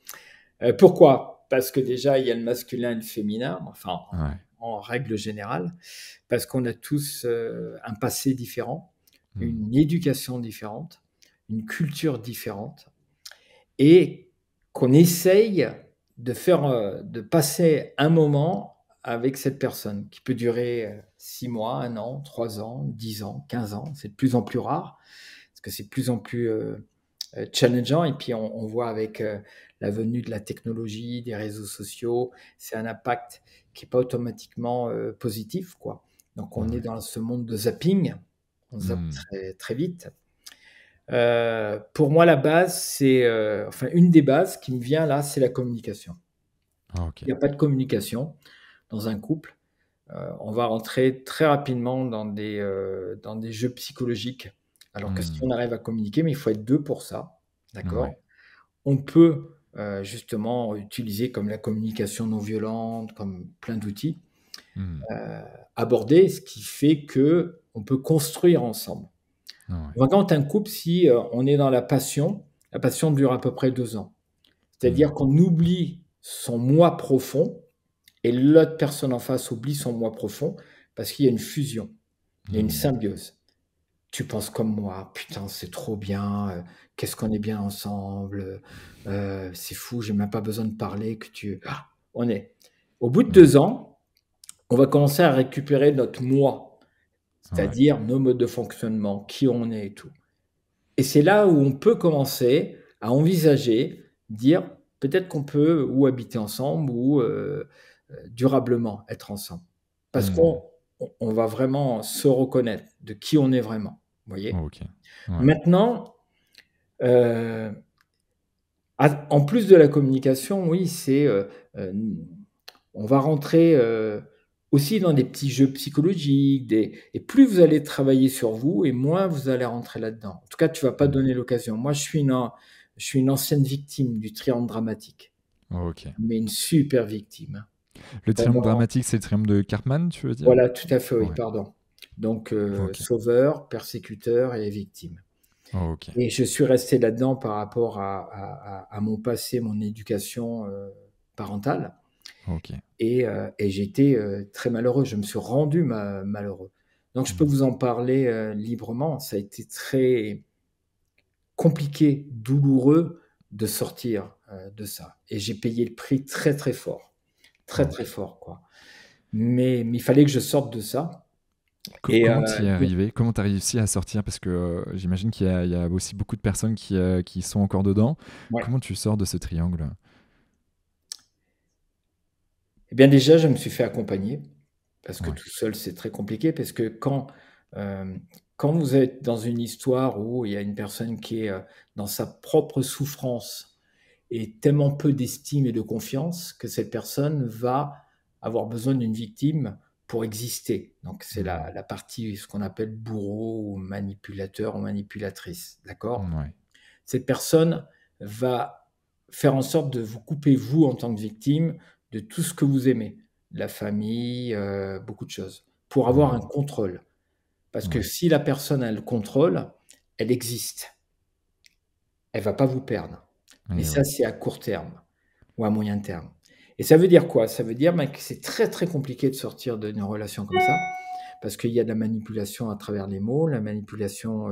Pourquoi? Parce que déjà, il y a le masculin et le féminin, enfin, Ouais. en règle générale, parce qu'on a tous un passé différent, Hmm. une éducation différente, une culture différente, et qu'on essaye de passer un moment avec cette personne qui peut durer 6 mois, 1 an, 3 ans, 10 ans, 15 ans. C'est de plus en plus rare parce que c'est de plus en plus challengeant. Et puis on voit avec la venue de la technologie, des réseaux sociaux, c'est un impact qui n'est pas automatiquement positif, quoi. Donc on est Ouais. dans ce monde de zapping, on zappe Hmm. très, très vite. Pour moi, la base, enfin, une des bases qui me vient là, c'est la communication. Ah, ok. Il n'y a pas de communication dans un couple. On va rentrer très rapidement dans des jeux psychologiques. Alors que si Hmm. on arrive à communiquer, mais il faut être deux pour ça, d'accord? Ouais. On peut justement utiliser comme la communication non violente, comme plein d'outils, Hmm. aborder ce qui fait que on peut construire ensemble. Ah, ouais. Quand un couple, si on est dans la passion dure à peu près 2 ans. Hmm. C'est-à-dire qu'on oublie son moi profond et l'autre personne en face oublie son moi profond parce qu'il y a une fusion, il y a une Hmm. symbiose. Tu penses comme moi, putain, c'est trop bien, qu'est-ce qu'on est bien ensemble, c'est fou, j'ai même pas besoin de parler que tu. Ah, on est. Au bout de Ouais. 2 ans, on va commencer à récupérer notre moi, Ouais. c'est-à-dire nos modes de fonctionnement, qui on est et tout. Et c'est là où on peut commencer à envisager, dire peut-être qu'on peut ou habiter ensemble ou durablement être ensemble. Parce Hmm. qu'on va vraiment se reconnaître de qui on est vraiment. Vous voyez? Ok. Ouais. Maintenant, euh, en plus de la communication, oui, euh, on va rentrer aussi dans des petits jeux psychologiques, et plus vous allez travailler sur vous, et moins vous allez rentrer là-dedans. En tout cas, tu vas pas Hmm. donner l'occasion. Moi, je suis une ancienne victime du triangle dramatique, Ok. mais une super victime. Le triangle Pendant, dramatique, c'est le triangle de Karpman, tu veux dire? voilà, tout à fait, oui, Ouais. pardon. Donc, Ok. sauveur, persécuteur et victime. Ok. Et je suis resté là-dedans par rapport à mon passé, mon éducation parentale. Ok. Et j'ai été très malheureux. Je me suis rendu malheureux. Donc, je peux Hmm. vous en parler librement. Ça a été très compliqué, douloureux de sortir de ça. Et j'ai payé le prix très, très fort. Très, Ok. très fort, quoi. Mais il fallait que je sorte de ça. Et Comment t'y es donc, arrivé? Comment t'as réussi à sortir? Parce que j'imagine il y a aussi beaucoup de personnes qui sont encore dedans. ouais. Comment tu sors de ce triangle? Eh bien, déjà, je me suis fait accompagner. Parce que Ouais. tout seul, c'est très compliqué. Parce que quand vous êtes dans une histoire où il y a une personne qui est dans sa propre souffrance et tellement peu d'estime et de confiance que cette personne va avoir besoin d'une victime pour exister. Donc c'est Hmm. la partie, ce qu'on appelle bourreau ou manipulateur ou manipulatrice. D'accord? Ouais. Cette personne va faire en sorte de vous couper, vous, en tant que victime, de tout ce que vous aimez, la famille, beaucoup de choses, pour avoir un Hmm. contrôle. Parce que Ouais. si la personne a le contrôle, elle existe. Elle va pas vous perdre. Mais Et ça, ouais. c'est à court terme ou à moyen terme. Et ça veut dire quoi? Ça veut dire que c'est très très compliqué de sortir d'une relation comme ça, parce qu'il y a de la manipulation à travers les mots, la manipulation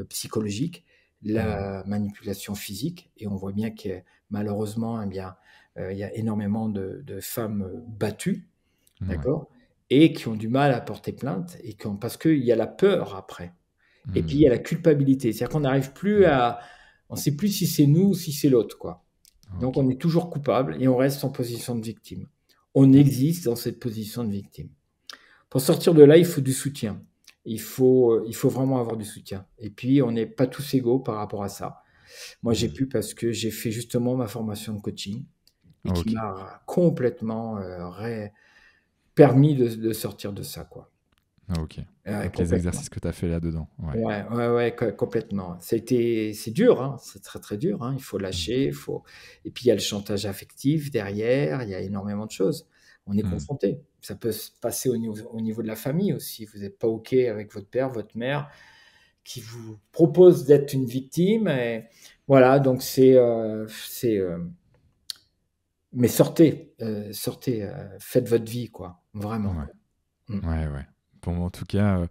psychologique, Hmm. la manipulation physique, et on voit bien que malheureusement, eh bien, il y a énormément de femmes battues, Ouais. d'accord, et qui ont du mal à porter plainte, parce qu'il y a la peur après. Et puis il y Hmm. a la culpabilité, c'est-à-dire qu'on n'arrive plus Hmm. à, on ne sait plus si c'est nous ou si c'est l'autre, quoi. Donc Ok. on est toujours coupable et on reste en position de victime. On Hmm. existe dans cette position de victime. Pour sortir de là, il faut du soutien. Il faut vraiment avoir du soutien. Et puis, on n'est pas tous égaux par rapport à ça. Moi, j'ai Hmm. pu parce que j'ai fait justement ma formation de coaching et qui Ok. m'a complètement permis de sortir de ça, quoi. Ah, ok. Ouais, Donc les complètement. exercices que tu as fait là-dedans. Ouais. Ouais, ouais, ouais, complètement. C'est dur, hein, c'est très, très dur, hein. Il faut Mm. lâcher, il faut et puis il y a le chantage affectif derrière, il y a énormément de choses. On est Mm. confronté. Ça peut se passer au niveau de la famille aussi. Vous n'êtes pas OK avec votre père, votre mère qui vous propose d'être une victime et voilà, donc mais sortez, sortez, faites votre vie, quoi, vraiment, Ouais. quoi. Mmh. Ouais, ouais. Bon, en tout cas,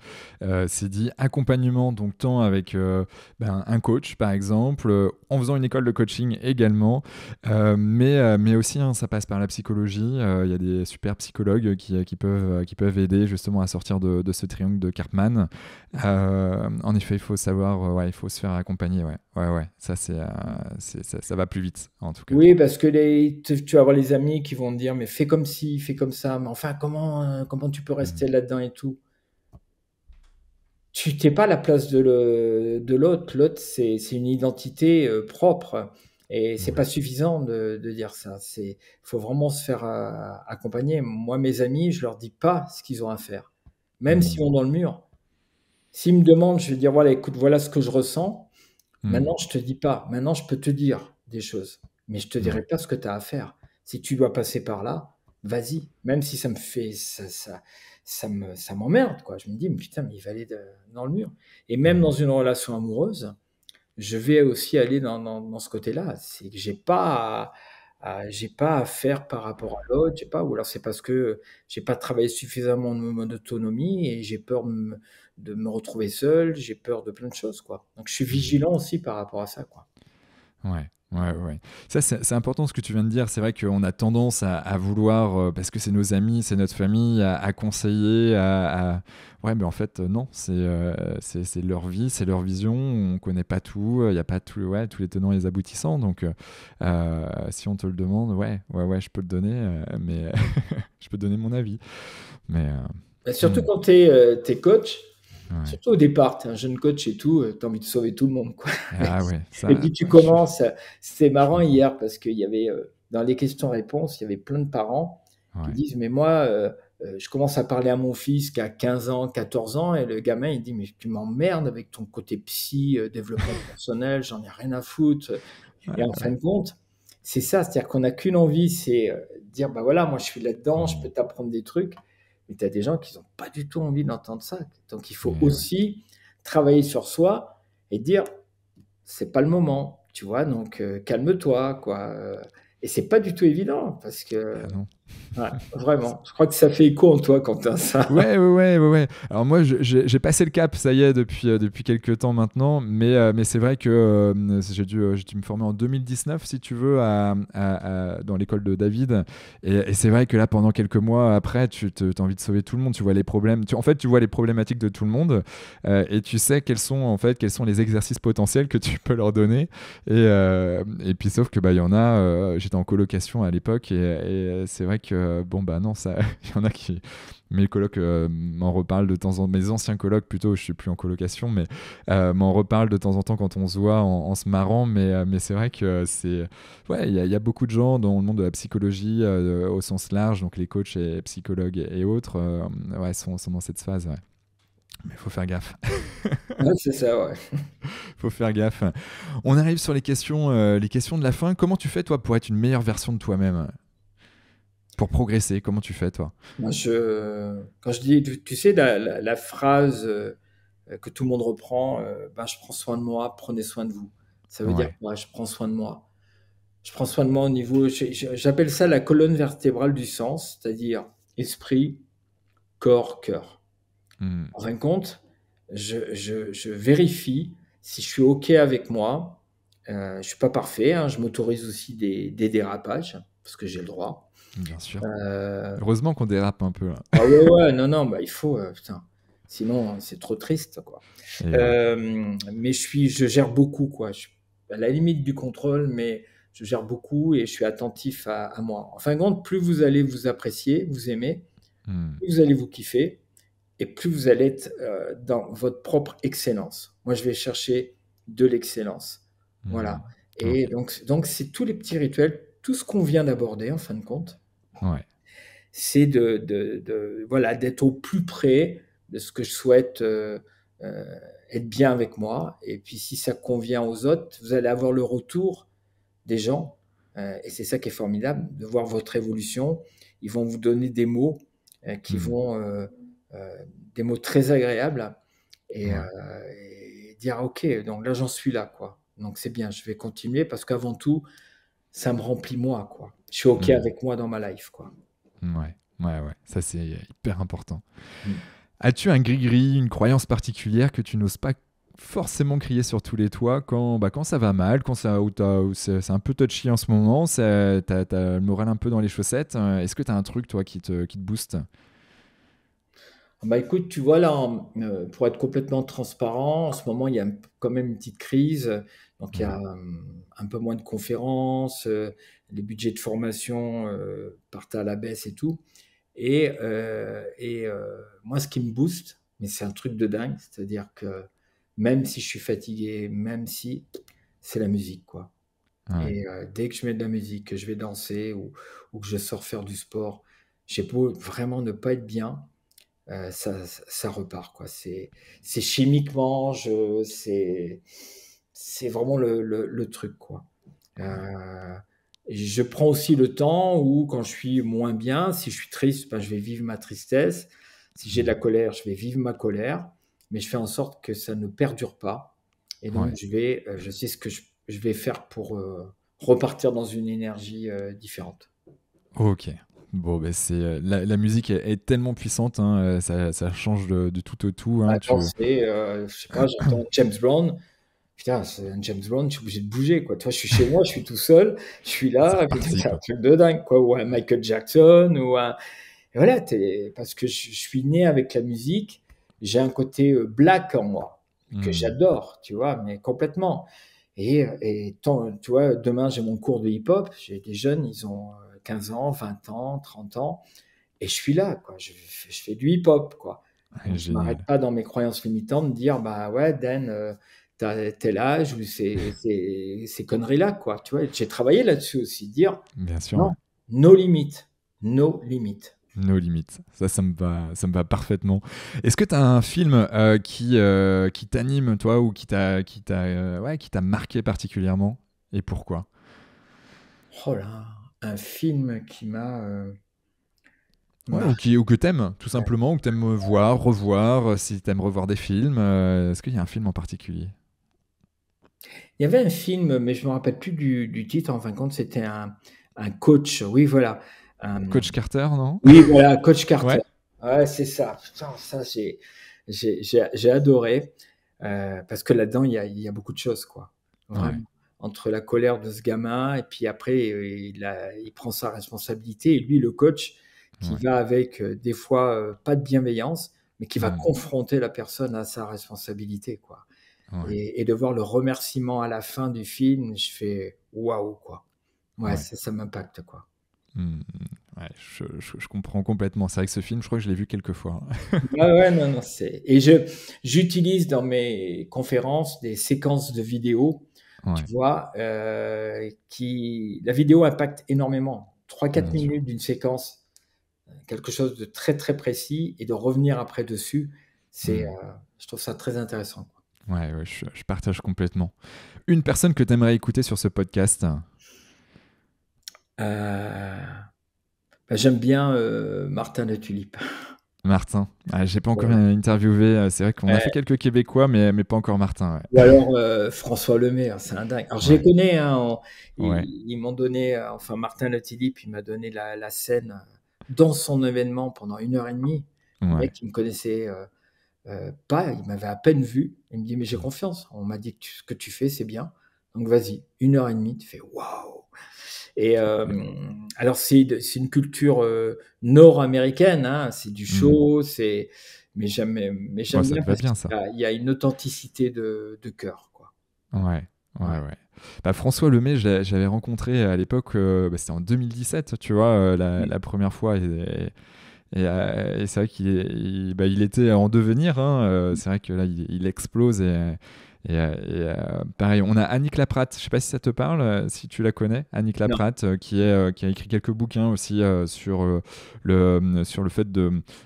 c'est dit accompagnement, donc tant avec un coach, par exemple, en faisant une école de coaching également, mais aussi, hein, ça passe par la psychologie. Il y a des super psychologues qui peuvent aider justement à sortir de ce triangle de Karpman. En effet, il faut savoir, ouais, il faut se faire accompagner. Ouais, ouais, ouais. Ça, ça va plus vite, en tout cas. Oui, parce que tu vas avoir les amis qui vont te dire, mais fais comme ci, fais comme ça, mais enfin, comment tu peux rester Mm. là-dedans et tout? Tu t'es pas à la place de l'autre. L'autre, c'est une identité propre et c'est Ouais. pas suffisant de dire ça. Faut vraiment se faire accompagner. Moi, mes amis, je leur dis pas ce qu'ils ont à faire, même s'ils Mm. vont dans le mur. S'ils me demandent, je vais dire, voilà, écoute, voilà ce que je ressens. Mm. Maintenant, je te dis pas. Maintenant, je peux te dire des choses, mais je te dirai Ouais. pas ce que tu as à faire. Si tu dois passer par là, vas-y. Même si ça me fait, ça m'emmerde, quoi. Je me dis, mais putain, mais il va aller dans le mur. Et même dans Mm. une relation amoureuse, je vais aussi aller dans ce côté-là. C'est que j'ai pas à faire par rapport à l'autre, j'ai pas, ou alors c'est parce que j'ai pas travaillé suffisamment mon autonomie et j'ai peur de me retrouver seul, j'ai peur de plein de choses, quoi. Donc je suis Mm. vigilant aussi par rapport à ça, quoi. Ouais, ouais, ouais. Ça, c'est important ce que tu viens de dire. C'est vrai qu'on a tendance à vouloir, parce que c'est nos amis, c'est notre famille, à conseiller, Ouais, mais en fait, non. C'est leur vie, c'est leur vision. On connaît pas tout. Il n'y a pas ouais, tous les tenants et les aboutissants. Donc, si on te le demande, ouais, ouais, ouais, je peux le donner, mais je peux te donner mon avis. Mais, Bah, surtout hmm, quand tu es coach, ouais. surtout au départ, tu es un jeune coach et tout, tu as envie de sauver tout le monde, quoi. Ah ouais, Et ça, puis tu je, commences, c'était je marrant comprends. hier parce qu'il y avait dans les questions-réponses, il y avait plein de parents qui Ouais. disent, mais moi, je commence à parler à mon fils qui a 15 ans, 14 ans, et le gamin, il dit, mais tu m'emmerdes avec ton côté psy, développement personnel, j'en ai rien à foutre. Et Ouais, en fin ouais. de compte, c'est ça, c'est-à-dire qu'on n'a qu'une envie, c'est dire, bah voilà, moi je suis là-dedans, je peux Hmm. t'apprendre des trucs, mais tu as des gens qui n'ont pas du tout envie d'entendre ça. Donc il faut Mais ouais. aussi travailler sur soi et dire, c'est pas le moment, tu vois, donc calme-toi, quoi. Et c'est pas du tout évident parce que, Ah non. ouais, vraiment, je crois que ça fait écho en toi quand tu as ça. Ouais, ouais, ouais, ouais, ouais. Alors moi, j'ai passé le cap, ça y est, depuis quelques temps maintenant, mais c'est vrai que j'ai dû me former en 2019, si tu veux, dans l'école de David. Et c'est vrai que là, pendant quelques mois après, as envie de sauver tout le monde. Tu vois les problèmes. En fait, tu vois les problématiques de tout le monde et tu sais quels sont les exercices potentiels que tu peux leur donner. Et puis, sauf que bah, il y en a, j'étais en colocation à l'époque et c'est vrai que, bon, bah non, ça, il y en a qui. Mes colocs m'en reparlent de temps en temps, mes anciens colocs plutôt, je suis plus en colocation, mais m'en reparlent de temps en temps quand on se voit en se marrant. Mais c'est vrai que ouais, il y a beaucoup de gens dans le monde de la psychologie au sens large, donc les coachs et psychologues et autres, ouais, sont dans cette phase. Ouais. Mais il faut faire gaffe. Ouais, c'est ça, ouais. Faut faire gaffe. On arrive sur les questions de la fin. Comment tu fais, toi, pour être une meilleure version de toi-même? Pour progresser, comment tu fais, toi? Moi, quand je dis, tu sais, la phrase que tout le monde reprend, ben, je prends soin de moi, prenez soin de vous. Ça veut dire Ouais. quoi? Je prends soin de moi. Je prends soin de moi au niveau, j'appelle ça la colonne vertébrale du sens, c'est-à-dire esprit, corps, cœur. Hmm. En fin de compte, je vérifie si je suis OK avec moi. Je suis pas parfait, hein, je m'autorise aussi des dérapages, parce que j'ai le droit. Bien sûr. Euh, Heureusement qu'on dérape un peu là. ah ouais, ouais, non, non, bah, il faut, putain. Sinon, c'est trop triste, quoi. Et ouais. Mais je gère beaucoup, quoi. Je suis à la limite du contrôle, mais je gère beaucoup et je suis attentif à moi. En fin de compte, plus vous allez vous apprécier, vous aimer, Hmm. plus vous allez vous kiffer et plus vous allez être dans votre propre excellence. Moi, je vais chercher de l'excellence. Hmm. Voilà. Et Ok. donc c'est tous les petits rituels, tout ce qu'on vient d'aborder, en fin de compte. Ouais. c'est voilà, d'être au plus près de ce que je souhaite être bien avec moi. Et puis si ça convient aux autres, vous allez avoir le retour des gens. Et c'est ça qui est formidable, de voir votre évolution. Ils vont vous donner des mots qui vont, des mots très agréables et dire, OK, donc là, j'en suis là, quoi. Donc c'est bien, je vais continuer parce qu'avant tout, ça me remplit moi, quoi. Je suis OK avec moi dans ma life, quoi. Ouais. Ça, c'est hyper important. Mm. As-tu un gris-gris, une croyance particulière que tu n'oses pas forcément crier sur tous les toits quand ça va mal, quand où c'est un peu touchy en ce moment, t'as le moral un peu dans les chaussettes. Est-ce que t'as un truc, toi, qui te booste? Bah écoute, tu vois là, pour être complètement transparent, en ce moment, il y a quand même une petite crise. Donc il y a Ouais. un peu moins de conférences, les budgets de formation partent à la baisse et tout. Moi, ce qui me booste, mais c'est un truc de dingue, c'est-à-dire que même si je suis fatigué, même si, c'est la musique, quoi. Ouais. Et dès que je mets de la musique, que je vais danser ou que je sors faire du sport, j'ai beau vraiment ne pas être bien, ça repart, quoi. C'est chimiquement, c'est vraiment le truc, quoi. Ouais. Je prends aussi le temps où, quand je suis moins bien, si je suis triste, ben, je vais vivre ma tristesse. Si j'ai de la colère, je vais vivre ma colère. Mais je fais en sorte que ça ne perdure pas. Et donc, Ouais. je sais ce que je vais faire pour repartir dans une énergie différente. Ok. Bon, ben la musique est tellement puissante, hein, ça change de tout au tout. Hein, Attends, je sais pas, j'entends James Brown. Putain, c'est un James Brown, je suis obligé de bouger, quoi. Toi, je suis chez moi, je suis tout seul, je suis C'est là, et putain, reparti, c'est un quoi. truc de dingue, quoi. Ou un Michael Jackson, ou un. Et voilà, parce que je suis né avec la musique, j'ai un côté black en moi, que Hmm. j'adore, tu vois, mais complètement. Tu vois, demain, j'ai mon cours de hip-hop, j'ai des jeunes, ils ont 15 ans, 20 ans, 30 ans, et je suis là, quoi. Je fais du hip-hop, quoi. Ouais, Donc, je m'arrête génial. pas dans mes croyances limitantes de dire, bah ouais, Dan, t'as tel âge, ou ces conneries-là, quoi. Tu vois, j'ai travaillé là-dessus aussi, dire, Bien sûr, ouais. non, nos limites, nos limites. Nos limites. Ça me va parfaitement. Est-ce que tu as un film qui t'anime, toi, ou qui t'a marqué particulièrement? Et pourquoi? Oh là, un film qui m'a Ouais, marqué. ou que t'aimes, tout simplement, ou que t'aimes voir, revoir, si t'aimes revoir des films. Est-ce qu'il y a un film en particulier? Il y avait un film, mais je ne me rappelle plus du titre. En fin de compte, c'était un coach. Oui, voilà. Coach Carter, non? Oui, voilà, Coach Carter. Ouais. Ouais, c'est ça. Putain, ça, j'ai adoré parce que là-dedans, il y a beaucoup de choses, quoi. Ouais. Vraiment. Entre la colère de ce gamin et puis après, il prend sa responsabilité. Et lui, le coach, qui Ouais. va avec des fois pas de bienveillance, mais qui va Hmm. confronter la personne à sa responsabilité, quoi. Ouais. Et de voir le remerciement à la fin du film, je fais waouh, quoi. Ouais, Ouais. ça m'impacte, quoi. Hmm. Ouais, je comprends complètement. C'est vrai que ce film, je crois que je l'ai vu quelques fois. Ouais, ouais, non, non, j'utilise dans mes conférences des séquences de vidéos, tu Ouais. vois, la vidéo impacte énormément. 3-4 Bien sûr. minutes d'une séquence, quelque chose de très, très précis, et de revenir après dessus, Hmm. je trouve ça très intéressant, quoi. Ouais, je partage complètement. Une personne que tu aimerais écouter sur ce podcast? Euh, Bah, j'aime bien Martin Le Tulipe. Martin. Ah, j'ai pas encore Voilà. interviewé. C'est vrai qu'on a fait quelques Québécois, mais pas encore Martin. Ou alors François Lemay, hein, c'est un dingue. Alors je les Ouais. connais, hein, Ouais. ils m'ont donné, enfin Martin Lettilip, il m'a donné la scène dans son événement pendant 1 heure et demie. Ouais. Le Ouais. mec, il me connaissait pas, il m'avait à peine vu. Il me dit, mais j'ai confiance, on m'a dit que ce que tu fais, c'est bien. Donc vas-y, 1 heure et demie, tu fais waouh. Et alors c'est une culture nord-américaine, hein, c'est du Hmm. show, mais Ouais, j'aime ça bien te va parce bien, qu'il ça. y a une authenticité de cœur, quoi. Ouais. Ouais. Ouais. Bah, François Lemay, j'avais rencontré à l'époque, c'était en 2017, tu vois, Mm. la première fois. Et c'est vrai il était en devenir. Hein, c'est vrai que là, il explose. Et Pareil, on a Annick Laprate, je ne sais pas si ça te parle, si tu la connais, Annick Non. Laprate, qui a écrit quelques bouquins aussi sur le fait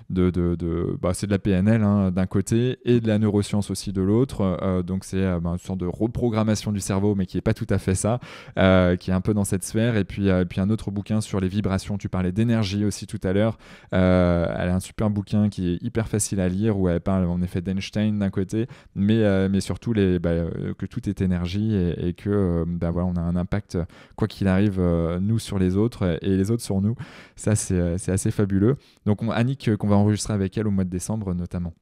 bah, c'est de la PNL hein, d'un côté et de la neuroscience aussi de l'autre. Donc c'est bah, une sorte de reprogrammation du cerveau, mais qui n'est pas tout à fait ça, qui est un peu dans cette sphère. Et puis un autre bouquin sur les vibrations, tu parlais d'énergie aussi tout à l'heure. Elle a un super bouquin qui est hyper facile à lire où elle parle en effet d'Einstein d'un côté, mais surtout que tout est énergie et que bah, voilà, on a un impact, quoi qu'il arrive, nous sur les autres et les autres sur nous. Ça, c'est assez fabuleux. Donc, Annick, qu'on va enregistrer avec elle au mois de décemembre notamment.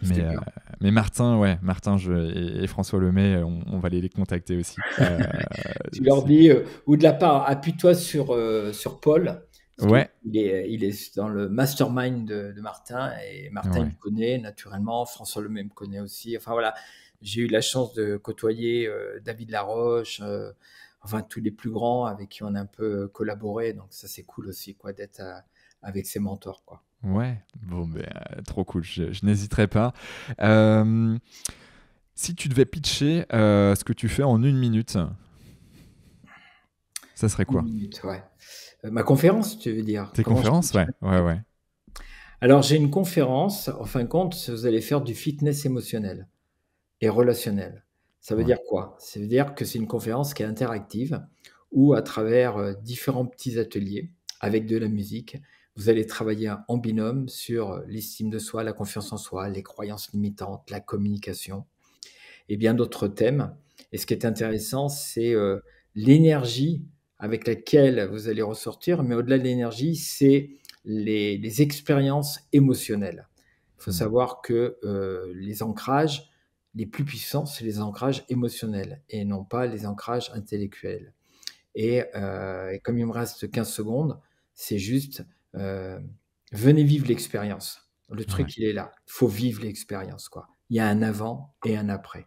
Mais, Super. mais Martin, ouais, Martin et François Lemay, on va les contacter aussi. Tu leur dis, ou de la part, appuie-toi sur Paul, parce Ouais, il est dans le mastermind de Martin, et Martin, il me ouais. connaît naturellement, François Lemay me connaît aussi. Enfin voilà, j'ai eu la chance de côtoyer David Laroche, enfin tous les plus grands avec qui on a un peu collaboré, donc ça c'est cool aussi, quoi, d'être avec ses mentors, quoi. Ouais, bon, ben, trop cool, je n'hésiterai pas. Euh, Si tu devais pitcher ce que tu fais en 1 minute, ça serait Une quoi? minute, ouais. Ma conférence, tu veux dire? Tes Comment je conférences? pitch? Ouais, ouais, ouais. Alors j'ai une conférence, en fin de compte, vous allez faire du fitness émotionnel et relationnel. Ça veut Ouais. dire quoi? Ça veut dire que c'est une conférence qui est interactive où à travers, différents petits ateliers avec de la musique, vous allez travailler en binôme sur, l'estime de soi, la confiance en soi, les croyances limitantes, la communication et bien d'autres thèmes. Et ce qui est intéressant, c'est, l'énergie avec laquelle vous allez ressortir, mais au-delà de l'énergie, c'est les expériences émotionnelles. Il faut Hmm. savoir que, les ancrages les plus puissants, c'est les ancrages émotionnels et non pas les ancrages intellectuels. Et comme il me reste 15 secondes, c'est juste, heu, venez vivre l'expérience. Le Ouais. truc, il est là. Il faut vivre l'expérience, quoi. Il y a un avant et un après.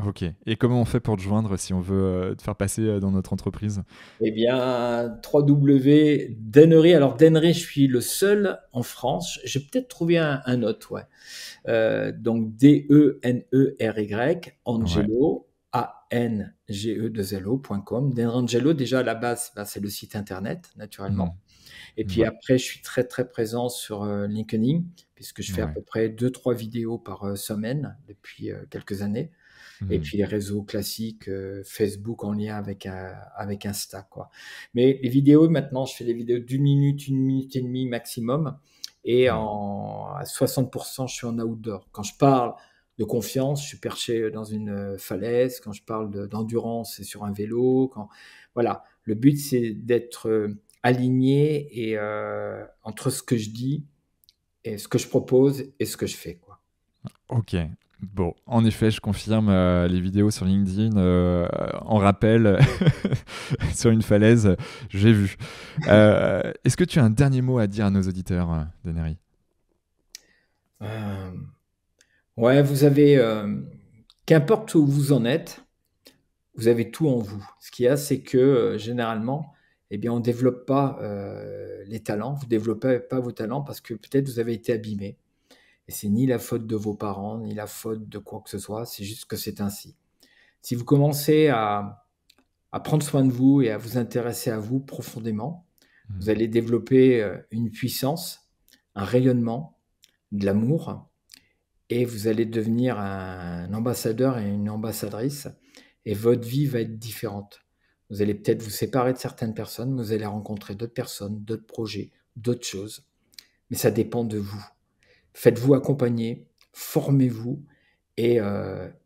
Ok. Et comment on fait pour te joindre si on veut te faire passer dans notre entreprise? Eh bien, 3W Dennery. Alors Dennery, je suis le seul en France. J'ai peut-être trouvé un autre, ouais. Donc Denery, Ouais. Angelo, ANGE2LO.com. Denrangelo, déjà à la base, bah, c'est le site internet, Hmm. naturellement. Et puis Ouais. après, je suis très très présent sur LinkedIn, puisque je fais à Ouais. peu près 2-3 vidéos par semaine depuis quelques années. Et Hmm. puis les réseaux classiques, Facebook en lien avec Insta, quoi. Mais les vidéos, maintenant, je fais des vidéos d'1 minute, 1 minute et demie maximum. Et Ouais. à 60%, je suis en outdoor. Quand je parle de confiance, je suis perché dans une falaise. Quand je parle d'endurance, c'est sur un vélo. Voilà. Le but, c'est d'être aligné et entre ce que je dis et ce que je propose et ce que je fais, quoi. Ok. Bon, en effet, je confirme les vidéos sur LinkedIn en rappel sur une falaise, j'ai vu. Est-ce que tu as un dernier mot à dire à nos auditeurs, Deneri? Euh, Ouais, vous avez, qu'importe où vous en êtes, vous avez tout en vous. Ce qu'il y a, c'est que généralement, eh bien, on ne développe pas les talents. Vous ne développez pas vos talents parce que peut-être vous avez été abîmé. Et c'est ni la faute de vos parents, ni la faute de quoi que ce soit. C'est juste que c'est ainsi. Si vous commencez à prendre soin de vous et à vous intéresser à vous profondément, Hmm. vous allez développer une puissance, un rayonnement, de l'amour et vous allez devenir un ambassadeur et une ambassadrice et votre vie va être différente. Vous allez peut-être vous séparer de certaines personnes, mais vous allez rencontrer d'autres personnes, d'autres projets, d'autres choses. Mais ça dépend de vous. Faites-vous accompagner, formez-vous et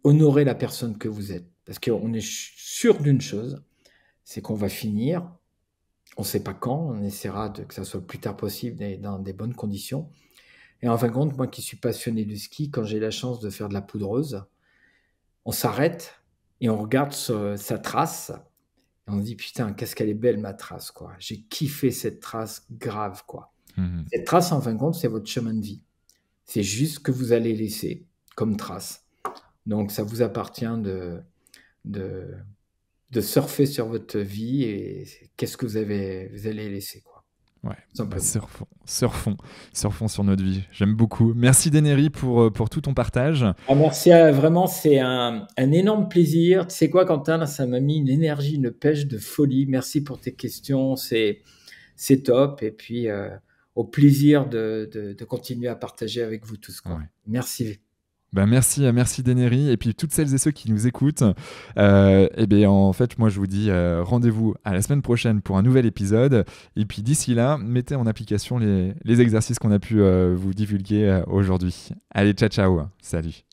honorez la personne que vous êtes. Parce qu'on est sûr d'une chose, c'est qu'on va finir, on ne sait pas quand, on essaiera que ça soit le plus tard possible et dans des bonnes conditions, et en fin de compte, moi qui suis passionné de ski, quand j'ai la chance de faire de la poudreuse, on s'arrête et on regarde sa trace et on se dit putain, qu'est-ce qu'elle est belle ma trace, quoi. J'ai kiffé cette trace grave, quoi. Hmm. Cette trace, en fin de compte, c'est votre chemin de vie. C'est juste ce que vous allez laisser comme trace. Donc ça vous appartient de, de surfer sur votre vie et qu'est-ce que vous allez laisser, quoi. Ouais, bah, simplement. surfons sur notre vie. J'aime beaucoup. Merci Deneri pour tout ton partage. Ah, merci, vraiment, c'est un énorme plaisir. Tu sais quoi, Quentin, là, ça m'a mis une énergie, une pêche de folie. Merci pour tes questions, c'est top. Et puis, au plaisir de continuer à partager avec vous tous, quoi. Ouais. Merci. Ben merci Deneri. Et puis toutes celles et ceux qui nous écoutent, et bien en fait, moi je vous dis rendez-vous à la semaine prochaine pour un nouvel épisode. Et puis d'ici là, mettez en application les exercices qu'on a pu vous divulguer aujourd'hui. Allez, ciao, ciao. Salut.